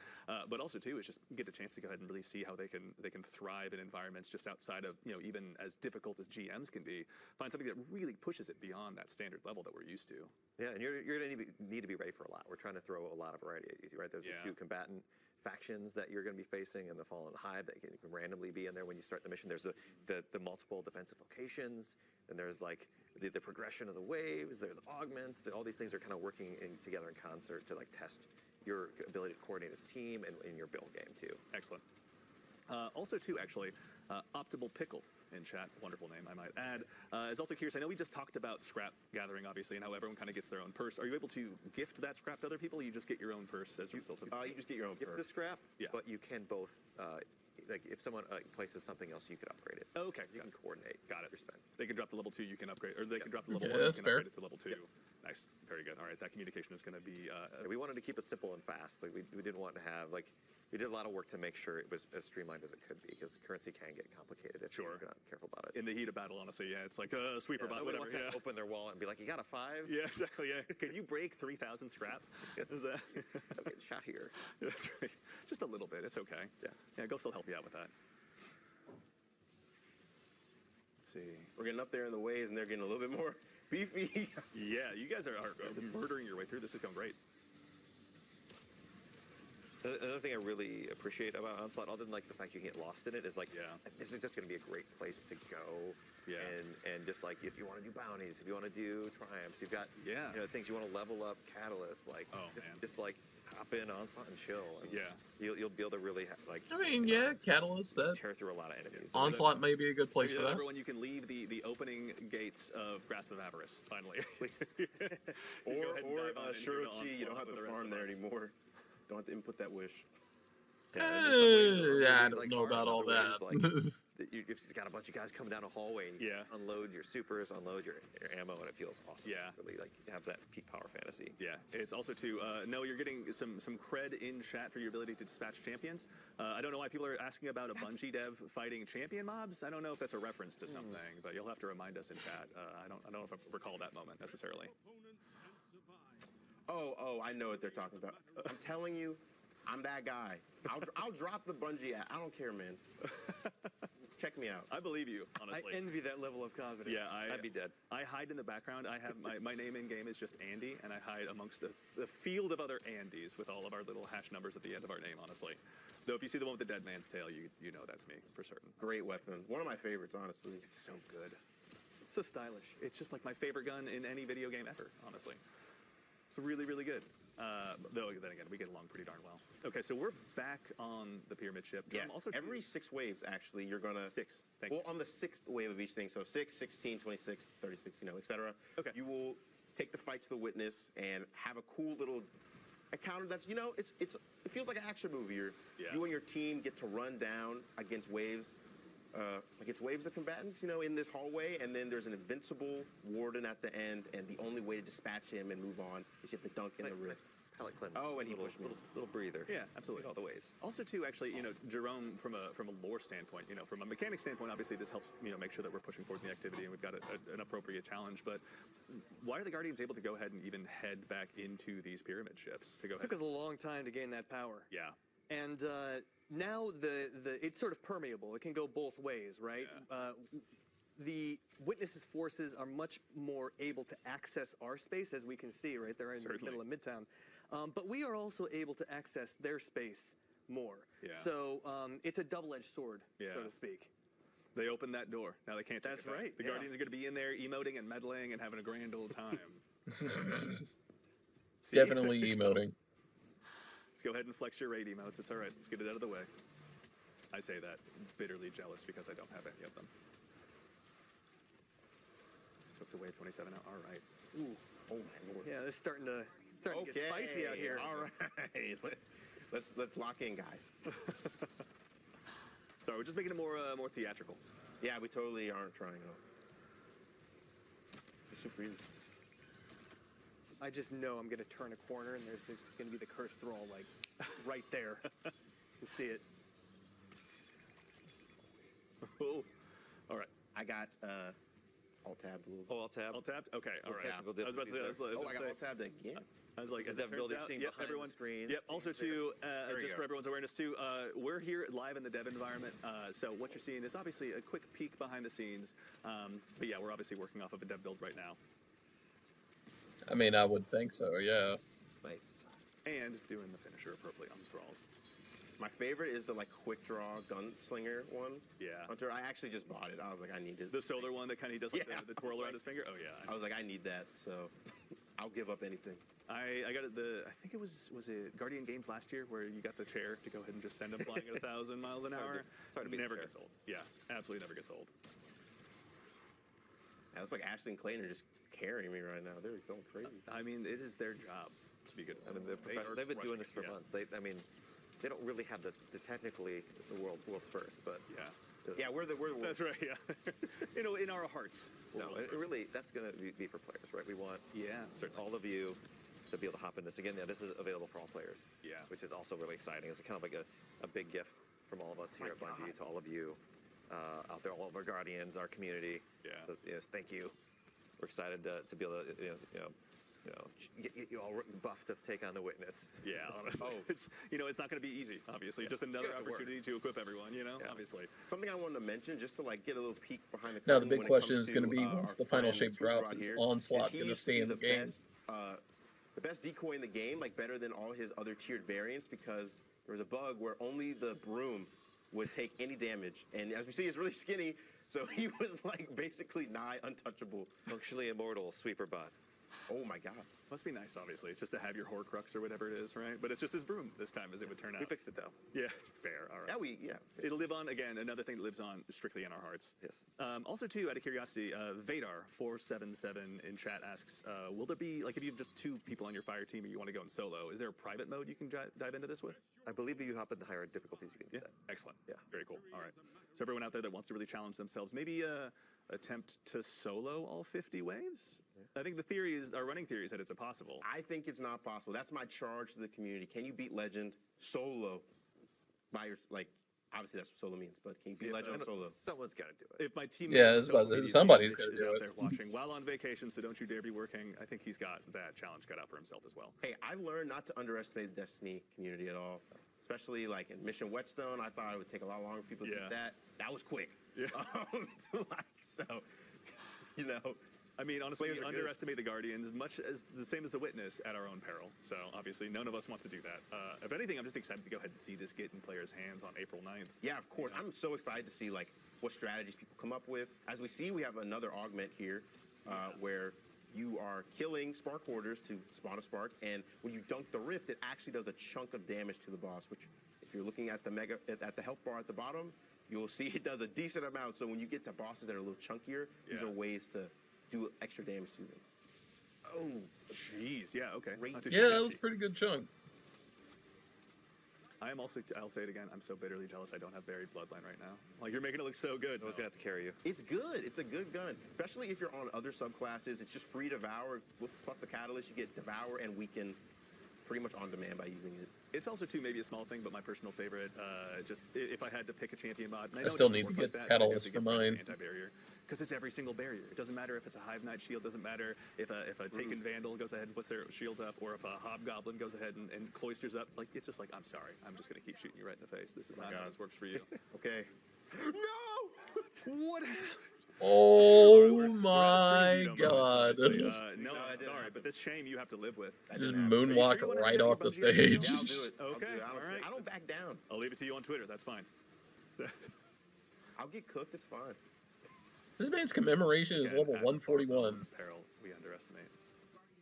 But also too is just get a chance to go ahead and really see how they can thrive in environments just outside of even as difficult as GMs can be. Find something that really pushes it beyond that standard level that we're used to. Yeah, and you're going to need to be ready for a lot. We're trying to throw a lot of variety at you, right? There's a few combatant factions that you're going to be facing in the Fallen Hive that can randomly be in there when you start the mission. There's the multiple defensive locations, and there's like the progression of the waves. There's augments. All these things are kind of working together in concert to like test your ability to coordinate as a team and in your build game too. Excellent. Also, too, actually, Optimal Pickle in chat, wonderful name, I might add, is also curious. I know we just talked about scrap gathering, obviously, and how everyone kind of gets their own purse. Are you able to gift that scrap to other people, or you just get your own purse as a result of You just get your own Gift purse. the scrap, but you can both, like if someone places something else, you could upgrade it. Oh, okay. You can coordinate. Got it. Your spend. They can drop the level 2, you can upgrade, or they can drop the level 1, that's you can fair. upgrade it to level 2. Nice. Very good. All right, that communication is going to be... we wanted to keep it simple and fast. Like we didn't want to have, like, we did a lot of work to make sure it was as streamlined as it could be, because currency can get complicated if you're not careful about it. In the heat of battle, honestly, it's like sweeper bot, Nobody whatever. wants to open their wallet and be like, you got a 5? Yeah, exactly, Can you break 3,000 scrap? I'm getting shot here. That's right. Just a little bit. It's okay. Yeah, Ghost will help you out with that. Let's see. We're getting up there in the waves, and they're getting a little bit more beefy. Yeah, you guys are murdering your way through. This is going great. Another thing I really appreciate about Onslaught, other than like the fact you can get lost in it, is like, this is just going to be a great place to go. And just like if you want to do bounties, if you want to do triumphs, you've got things you want to level up, catalysts, like just like hop in Onslaught and chill. And you'll be able to really I mean, Catalyst, that tear through a lot of enemies. Onslaught may be a good place for that. Everyone, you can leave the opening gates of Grasp of Avarice finally. or Shirochi, you don't have to farm there anymore. Don't have to input that wish. I don't know about all that. Like, you've got a bunch of guys coming down a hallway and you unload your supers, unload your ammo, and it feels awesome. Really like have that peak power fantasy. It's also too, no, you're getting some cred in chat for your ability to dispatch champions. I don't know why people are asking about a Bungie dev fighting champion mobs. I don't know if that's a reference to something, but you'll have to remind us in chat. I don't know if I recall that moment necessarily. Oh, I know what they're talking about. I'm telling you, I'm that guy. I'll drop the Bungie app. I don't care, man. Check me out. I believe you, honestly. I envy that level of confidence. Yeah, I'd be dead. I hide in the background. I have my name in game is just Andy, and I hide amongst the field of other Andys with all of our little hash numbers at the end of our name, honestly. Though if you see the one with the dead man's tail, you know that's me for certain. Great weapon. One of my favorites, honestly. It's so good. It's so stylish. It's just like my favorite gun in any video game ever, honestly. It's really, really good. Though, then again, we get along pretty darn well. Okay, so we're back on the pyramid ship. Yes, also every 6 waves, actually, you're going to... 6, thank you. Well, on the 6th wave of each thing, so 6, 16, 26, 36, etc. Okay. You will take the fight to the witness and have a cool little encounter that's, it feels like an action movie. You and your team get to run down against waves. Of combatants, in this hallway, and then there's an invincible warden at the end, and the only way to dispatch him and move on is you have to dunk in the wrist. Palate cleanse. Oh, and he pushed me. Little breather. Yeah, absolutely. All the waves. Also, too, actually, Jerome, from a lore standpoint, from a mechanic standpoint, obviously this helps, make sure that we're pushing forward the activity and we've got an appropriate challenge. But why are the Guardians able to go ahead and even head back into these pyramid ships to go ahead? It took us a long time to gain that power. Yeah. And now it's sort of permeable. It can go both ways, right? Yeah. The Witnesses' forces are much more able to access our space, as we can see, right? They're in the middle of Midtown. But we are also able to access their space more. Yeah. So it's a double-edged sword, so to speak. They opened that door. Now they can't take That's it back. right. The Guardians are going to be in there emoting and meddling and having a grand old time. Definitely emoting. Let's go ahead and flex your raid emotes. It's all right. Let's get it out of the way. I say that bitterly jealous because I don't have any of them. Took to wave 27 out. All right. Ooh. Oh my lord. Yeah, it's starting to get spicy out here. All right. Let's lock in, guys. Sorry, we're just making it more theatrical. Yeah, we totally aren't trying at all. It's super easy. I just know I'm going to turn a corner and there's going to be the cursed thrall, like, right there. You see it. Oh, all right. I got alt-tabbed a little bit. Oh, alt-tab? All-tabbed? Okay, all right. technical I was about to say, I was Oh, I about to got say- alt-tabbed again. I was like, Is as it that ability turns out, seen yep, behind the everyone, screen? Yep. Also, too, we just go. for everyone's awareness, too, we're here live in the dev environment. So what you're seeing is obviously a quick peek behind the scenes. But yeah, we're obviously working off of a dev build right now, I mean, I would think so. Yeah. Nice. and doing the finisher appropriately on the thralls. My favorite is the like quick draw gunslinger one. Yeah. Hunter, I actually just bought it. I was like, I need it. The solar one that kind of does like Yeah. the twirl around his finger. Oh yeah. I was like, I need that. So I'll give up anything. I got it. I think it was it Guardian Games last year where you got the chair to go ahead and just send them flying at 1,000 miles an hour. It's hard to beat the Never chair. gets old. Yeah, absolutely never gets old. Yeah, it's like Ashley and Clayton are just carrying me right now. They're going crazy. I mean, it is their job to be good. I mean, They are they've been doing crushing this for it, yeah. months. They don't really have the technically the world's first, but Yeah. Yeah, we're the That's right. Yeah. In our hearts. no, it really that's going to be for players, right? We want Yeah, certainly. all of you to be able to hop in this again. Yeah, this is available for all players. Yeah. which is also really exciting. It's kind of like a big gift from all of us here at Bungie to all of you out there, all of our guardians, our community. Yeah. So, yes, thank you. We're excited to be able to get you all buffed to take on the witness. Yeah, honestly. It's not going to be easy, obviously. Just another You have to work. opportunity to equip everyone, Yeah. obviously. Something I wanted to mention, just to like get a little peek behind the Now, the curtain big when it question comes is gonna to, be, our once the final friend shape Super drops, Rod is here, Onslaught he gonna used to stay be in the game? the best decoy in the game, like better than all his other tiered variants, because there was a bug where only the broom would take any damage, and as we see, he's really skinny, so he was like basically nigh untouchable. Functionally immortal sweeper bot. Oh my god. Must be nice, obviously, just to have your Horcrux or whatever it is, right? But it's just his broom this time, as it would turn out. We fixed it though. Yeah, it's fair. All right. Yeah. It'll live on, again, another thing that lives on strictly in our hearts. Yes. Also, too, out of curiosity, Vadar477 in chat asks, will there be, like, if you have just 2 people on your fire team and you want to go in solo, is there a private mode you can dive into this with? I believe if you hop in the higher difficulties, you can do that. Excellent. Yeah. Very cool. All right. So everyone out there that wants to really challenge themselves, maybe attempt to solo all 50 waves? I think our running theory is that it's impossible. I think it's not possible. That's my charge to the community. Can you beat Legend solo by your, like, obviously that's what solo means, but can you beat Legend solo? Someone's got to do it. If my team, Yeah, somebody's got gotta do out it. there watching while on vacation, so don't you dare be working. I think he's got that challenge cut out for himself as well. Hey, I've learned not to underestimate the Destiny community at all. Especially like in Mission Whetstone, I thought it would take a lot longer for people to do that. That was quick. Yeah. I mean, honestly, Players we are good. underestimate the Guardians, much as the same as the Witness, at our own peril. So obviously, none of us want to do that. If anything, I'm just excited to go ahead and see this get in players' hands on April 9th. Yeah, of course. I'm so excited to see like what strategies people come up with. As we see, we have another augment here where you are killing Spark Hoarders to spawn a Spark, and when you dunk the Rift, it actually does a chunk of damage to the boss, which if you're looking at the health bar at the bottom, you'll see it does a decent amount. So when you get to bosses that are a little chunkier, these are ways to do extra damage to them. Oh, jeez. Yeah, okay. Not too Yeah, that shabby. was a pretty good chunk. I am also, I'll say it again, I'm so bitterly jealous I don't have Buried Bloodline right now. Like, you're making it look so good. I was going to have to carry you. It's good. It's a good gun, especially if you're on other subclasses. It's just free Devour plus the Catalyst. You get Devour and Weaken pretty much on demand by using it. It's also, too, maybe a small thing, but my personal favorite, just if I had to pick a champion mod, and I know still it doesn't need to work like get that, but I have Catalyst to for get mine. Anti-barrier, because it's every single barrier. It doesn't matter if it's a Hive Knight shield, doesn't matter if a Taken Vandal goes ahead and puts their shield up, or if a Hobgoblin goes ahead and cloisters up. Like, it's just like, I'm sorry, I'm just going to keep shooting you right in the face. This is not how this works for you. Okay. No! What happened? Oh We're my at a stream view, god. obviously. No, No, I'm it didn't sorry, happen. but this shame you have to live with. Just didn't happen. moonwalk you wanna right have off the anybody else? stage. Yeah, I'll do it. I'll do Okay, it. I don't, all right. I don't back down. I'll leave it to you on Twitter. That's fine. I'll get cooked. It's fine. This man's commemoration is Again, level at 141. Peril, we underestimate.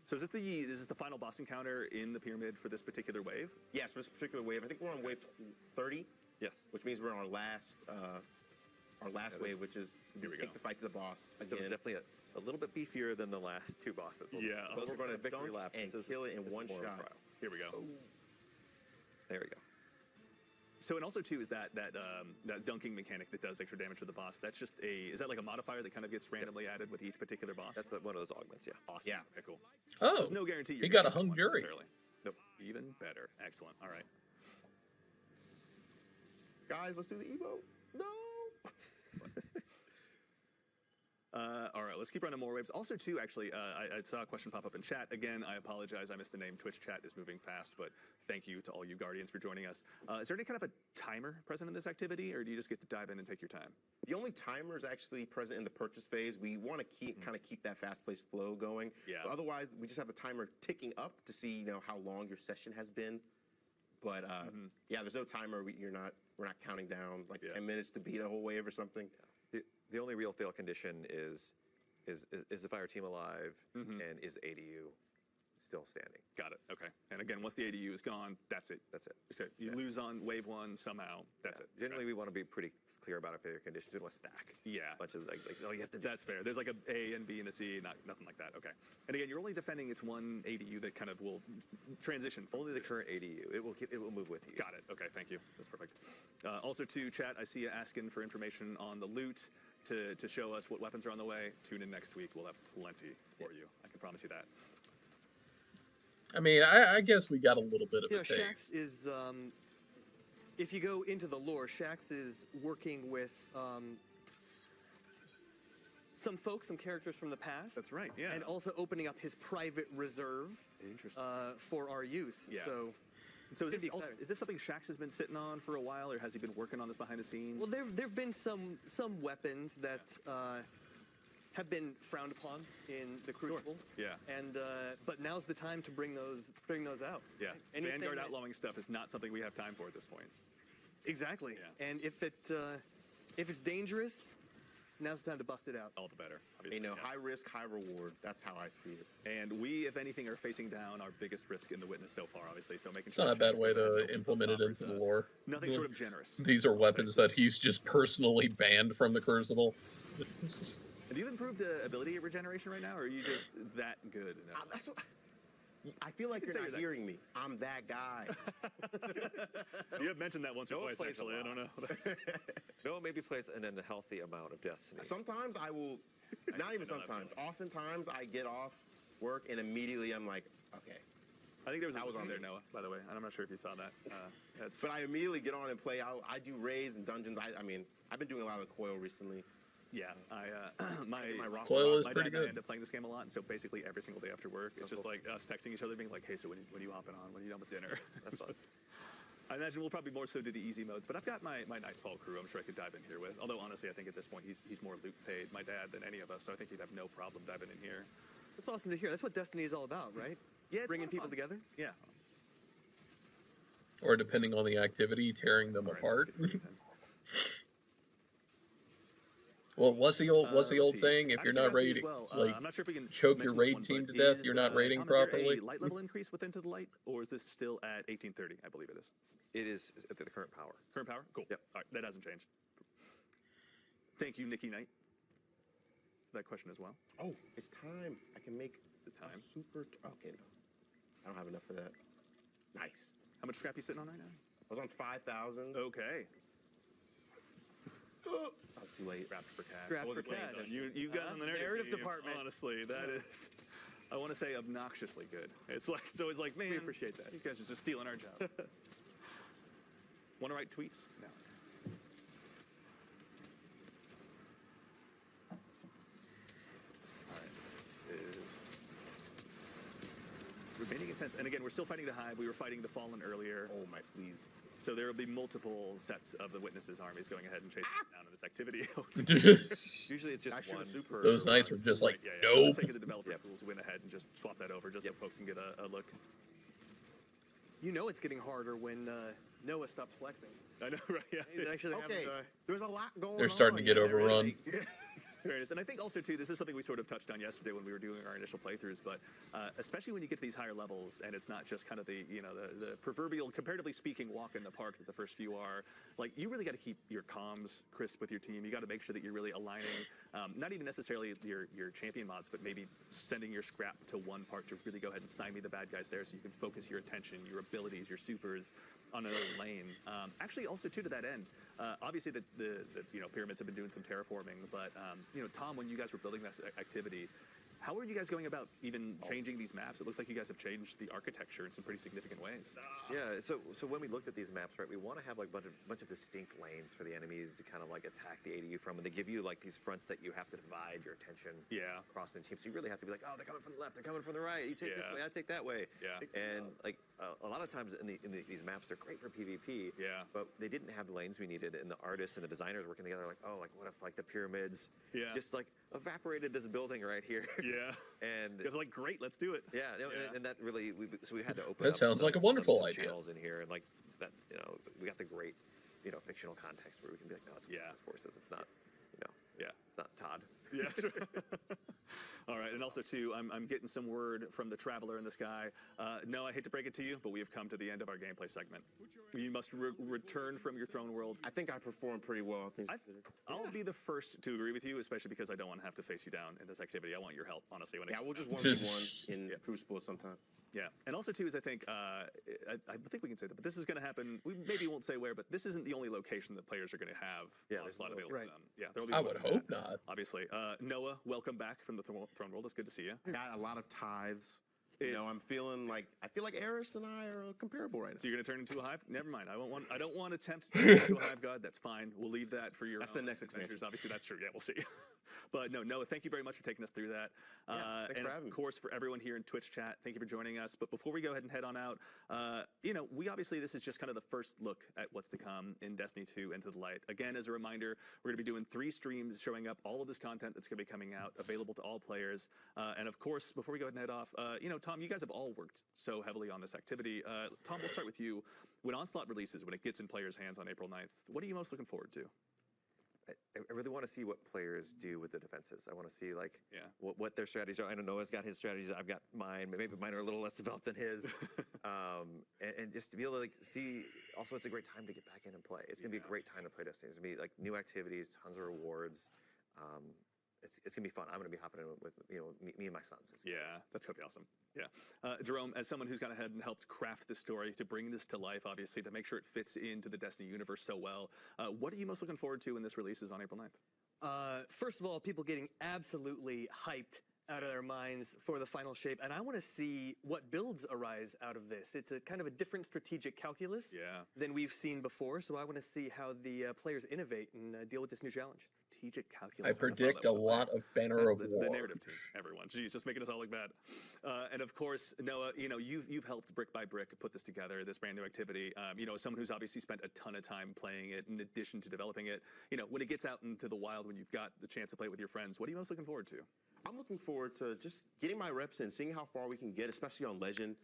So is this the final boss encounter in the pyramid for this particular wave? Yes, for this particular wave, I think we're on wave 30, Yes. which means we're on our last wave, which is Here we take go. the fight to the boss So again. it's definitely a little bit beefier than the last 2 bosses. Yeah. Those We're are going to victory dunk laps. and This is- kill it in this is one more of a shot. trial. Here we go. There we go. So, and also too is that dunking mechanic that does extra damage to the boss. That's just is that like a modifier that kind of gets randomly added with each particular boss? That's one of those augments, yeah. awesome. Yeah. Okay, cool. Oh, There's no guarantee you're he got gonna a get hung one jury. necessarily. Nope. Even better. Excellent. All right. Guys, let's do the emote. No. All right, let's keep running more waves. Also, too, actually, I saw a question pop up in chat. Again, I apologize. I missed the name. Twitch chat is moving fast, but thank you to all you Guardians for joining us. Is there any kind of a timer present in this activity, or do you just get to dive in and take your time? The only timer is actually present in the purchase phase. We want to kind of keep that fast-paced flow going. Yeah. But otherwise, we just have the timer ticking up to see how long your session has been. But yeah, there's no timer. We're not counting down like 10 minutes to beat a whole wave or something. The only real fail condition is the fire team alive and is ADU still standing. Got it. Okay. And again, once the ADU is gone, that's it. That's it. Okay. You lose on wave 1 somehow. That's it. Generally, we want to be pretty clear about our failure conditions. We don't want to stack. Yeah. A bunch of like oh, you have to do That's fair. There's like a A and B and a C, nothing like that. Okay. And again, you're only defending its one ADU that kind of will transition. only the current ADU. It will move with you. Got it. Okay, thank you. That's perfect. Also, too, chat, I see you asking for information on the loot to show us what weapons are on the way. Tune in next week. We'll have plenty for you. I can promise you that. I mean, I guess we got a little bit of a Shax taste. is, if you go into the lore, Shax is working with some folks, some characters from the past. That's right, yeah. And also opening up his private reserve for our use. Yeah. So is this something Shax has been sitting on for a while, or has he been working on this behind the scenes? Well, there've been some weapons that have been frowned upon in the Crucible. Yeah. And but now's the time to bring those out. Yeah. Anything Vanguard that- outlawing stuff is not something we have time for at this point. Exactly. Yeah. And if it's dangerous, now's the time to bust it out. All the better. Obviously. High risk, high reward. That's how I see it. And we, if anything, are facing down our biggest risk in the Witness so far, obviously. So making It's sure not a bad Shax way goes ahead and to opens those implement it offers, into the lore. Nothing short of generous. These are weapons that he's just personally banned from the Crucible. Have you improved ability regeneration right now, or are you just that good? That's what, I feel like you're say not you're that- hearing me. I'm that guy. You have mentioned that once or Noah twice, plays a actually. I don't know. Noah maybe plays an unhealthy amount of Destiny. Sometimes I will, not even I know that sometimes, oftentimes I get off work and immediately I'm like, okay. I think there was That a was on on there, me. Noah, by the way. And I'm not sure if you saw that. That's But I immediately get on and play. I do raids and dungeons. I mean, I've been doing a lot of the coil recently. yeah. My roster Coil lock. is my pretty dad and I good. end up playing this game a lot, and so basically every single day after work, it's just like us texting each other, being like, "Hey, so when are you hopping on? When are you done with dinner?" That's fun. I imagine we'll probably more so do the easy modes, but I've got my Nightfall crew. I'm sure I could dive in here with. Although honestly, I think at this point he's more loot paid, my dad, than any of us. So I think he'd have no problem diving in here. That's awesome to hear. That's what Destiny is all about, right? Yeah, it's Bringing a lot of people fun. together. Yeah. Or depending on the activity, tearing them All right, apart. let's get pretty intense. Well, what's the old Let's see. saying? If you're Actually, not ready as to well, like I'm not sure if we can choke your mention this raid one, team but to death, is, you're not raiding Tom, is there properly. a light level increase within to the light, or is this still at 1830? I believe it is. It is at the current power. Current power? Cool. Yep. All right, that hasn't changed. Thank you, Nikki Knight, for that question as well. Oh, it's time. I can make Is it time? Okay, no. I don't have enough for that. Nice. How much scrap you sitting on right now? I was on 5,000. Okay. I was too late. Scrapped for cash. Scrapped I wasn't for paying cash. attention. You guys on the narrative, Narrative department. Honestly, that is, I want to say obnoxiously good. It's always like, man, We appreciate that. These guys are just stealing our job. Want to write tweets? No. All right. This is remaining intense. And again, we're still fighting the Hive. We were fighting the Fallen earlier. Oh, my, please. So there will be multiple sets of the Witnesses' armies going ahead and chasing us down in this activity. Usually it's just I should've one super- per. Those knights were just like, Yeah, yeah. For the nope. sake of the developer tools, we went ahead and just swapped that over just so folks can get a look. You know it's getting harder when Noah stops flexing. I know, right? Yeah. He's actually Okay, having there's a lot going on. They're starting to get here. overrun. Fairness. And I think also, too, this is something we sort of touched on yesterday when we were doing our initial playthroughs, but especially when you get to these higher levels and it's not just kind of the, the proverbial, comparatively speaking, walk in the park that the first few are, like, you really got to keep your comms crisp with your team. You got to make sure that you're really aligning, not even necessarily your champion mods, but maybe sending your scrap to one part to really go ahead and stymie the bad guys there so you can focus your attention, your abilities, your supers on another lane. Actually, also, too, to that end, obviously the pyramids have been doing some terraforming, but Tom, when you guys were building this activity, how are you guys going about even changing these maps? It looks like you guys have changed the architecture in some pretty significant ways. Yeah, so when we looked at these maps, right, we want to have like a bunch of distinct lanes for the enemies to kind of like attack the ADU from, and they give you like these fronts that you have to divide your attention across the team. So you really have to be like, oh, they're coming from the left, they're coming from the right. You take this way, I take that way. Yeah. And like a lot of times in these maps, they're great for PvP. Yeah. But they didn't have the lanes we needed, and the artists and the designers working together like, oh, like what if like the pyramids just like evaporated this building right here. Yeah. And it's like, great, let's do it. Yeah, and that really, so we had to open that up sounds like a wonderful some idea. channels in here, and like that, we got the great, fictional context where we can be like, no, it's forces, it's not, it's not Todd. Yeah. All right, and also too, I'm getting some word from the traveler in the sky. No, I hate to break it to you, but we have come to the end of our gameplay segment. You must return from your throne world. I think I performed pretty well. I'll be the first to agree with you, especially because I don't want to have to face you down in this activity. I want your help, honestly. We'll just 1v1 in Crucible sometime. Yeah, and also too is I think we can say that, but this is going to happen. We maybe won't say where, but this isn't the only location that players are going to have Onslaught available to them. Yeah, there will be. I would hope not. Obviously, Noah, welcome back from the throne world. It's good to see you. Got a lot of tithes. I'm feeling like Eris and I are comparable right now. So you're going to turn into a hive? Never mind. I don't want to attempt to turn into a hive god. That's fine. We'll leave that for your. That's the next expansion. Obviously, that's true. Yeah, we'll see. But no, Noah, thank you very much for taking us through that. Thanks and for having of course, for everyone here in Twitch chat, thank you for joining us. But before we go ahead and head on out, we obviously, this is just kind of the first look at what's to come in Destiny 2 Into the Light. Again, as a reminder, we're going to be doing 3 streams showing up all of this content that's going to be coming out, available to all players. And of course, before we go ahead and head off, Tom, you guys have all worked so heavily on this activity. Tom, we'll start with you. When Onslaught releases, when it gets in players' hands on April 9th, what are you most looking forward to? I really want to see what players do with the defenses. I want to see what their strategies are. I know Noah's got his strategies. I've got mine. Maybe mine are a little less developed than his. And just to be able to see. Also, it's a great time to get back in and play. It's gonna be a great time to play Destiny. It's gonna be like new activities, tons of rewards. It's gonna be fun. I'm gonna be hopping in with me and my sons. That's gonna be awesome. Yeah, Jerome, as someone who's gone ahead and helped craft this story to bring this to life, obviously to make sure it fits into the Destiny universe so well, what are you most looking forward to when this releases on April 9th? First of all, people getting absolutely hyped out of their minds for the final shape, and I want to see what builds arise out of this. It's a kind of a different strategic calculus than we've seen before, so I want to see how the players innovate and deal with this new challenge. Strategic calculus. I predict a lot of banner of war. The narrative team, everyone. Jeez, just making us all look bad. And of course, Noah, you've helped brick by brick put this together, this brand new activity. As someone who's obviously spent a ton of time playing it in addition to developing it, when it gets out into the wild, when you've got the chance to play it with your friends, what are you most looking forward to? I'm looking forward to just getting my reps in, seeing how far we can get, especially on Legend,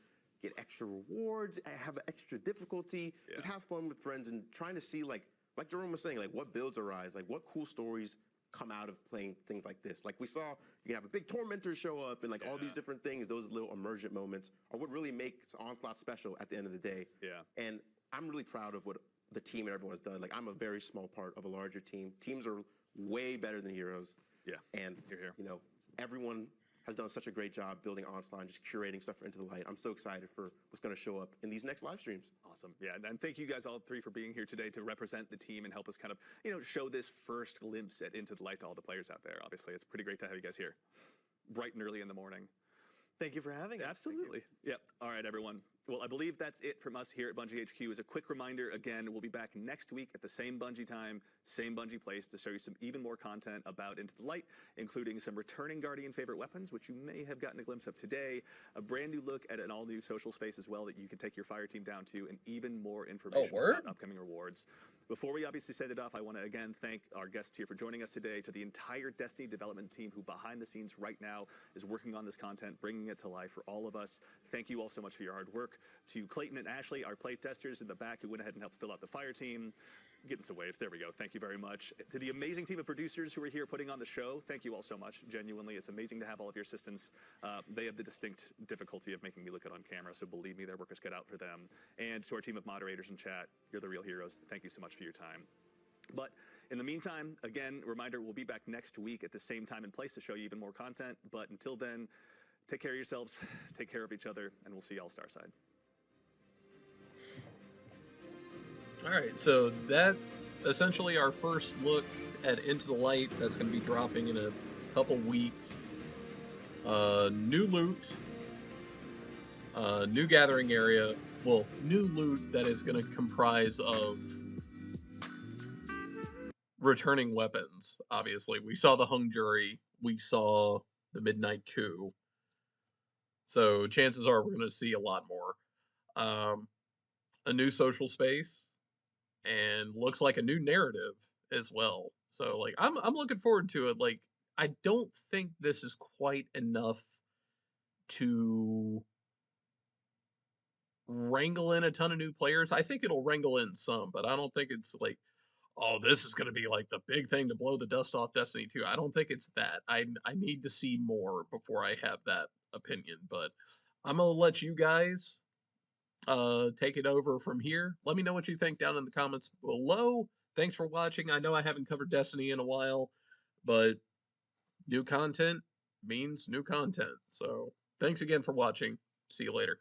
get extra rewards, have extra difficulty, just have fun with friends and trying to see, like Jerome was saying, like what builds arise, like what cool stories come out of playing things like this. Like we saw, you can have a big tormentor show up and like all these different things, those little emergent moments are what really makes Onslaught special at the end of the day. Yeah. And I'm really proud of what the team and everyone's done. Like I'm a very small part of a larger team. Teams are way better than heroes. Yeah. And, everyone has done such a great job building Onslaught and just curating stuff for Into the Light. I'm so excited for what's going to show up in these next live streams. Awesome. Yeah, and thank you guys all 3 for being here today to represent the team and help us kind of, show this first glimpse at Into the Light to all the players out there. Obviously, it's pretty great to have you guys here bright and early in the morning. Thank you for having us. Absolutely. Yep. All right, everyone. Well, I believe that's it from us here at Bungie HQ. As a quick reminder, again, we'll be back next week at the same Bungie time, same Bungie place to show you some even more content about Into the Light, including some returning Guardian favorite weapons, which you may have gotten a glimpse of today, a brand new look at an all-new social space as well that you can take your fire team down to, and even more information about upcoming rewards. Before we obviously send it off, I want to again thank our guests here for joining us today, to the entire Destiny development team who behind the scenes right now is working on this content, bringing it to life for all of us. Thank you all so much for your hard work. work to Clayton and Ashley, our play testers in the back who went ahead and helped fill out the fire team. Getting some waves. There we go. Thank you very much. To the amazing team of producers who are here putting on the show, thank you all so much. Genuinely, it's amazing to have all of your assistants. They have the distinct difficulty of making me look good on camera, so believe me, their work is cut out for them. And to our team of moderators in chat, you're the real heroes. Thank you so much for your time. But in the meantime, again, reminder, we'll be back next week at the same time and place to show you even more content. But until then, take care of yourselves, take care of each other, and we'll see y'all Starside. All right, so that's essentially our first look at Into the Light. That's going to be dropping in a couple weeks. New loot, new gathering area. Well, new loot that is going to comprise of returning weapons, obviously. We saw the hung jury. We saw the midnight coup. So chances are we're going to see a lot more. A new social space. And looks like a new narrative as well. So like I'm looking forward to it. Like I don't think this is quite enough to wrangle in a ton of new players. I think it'll wrangle in some, but I don't think it's like, oh, this is going to be like the big thing to blow the dust off Destiny 2. I don't think it's that. I need to see more before I have that opinion, but I'm going to let you guys take it over from here. Let me know what you think down in the comments below. Thanks for watching. I know I haven't covered Destiny in a while, but new content means new content. So thanks again for watching. See you later.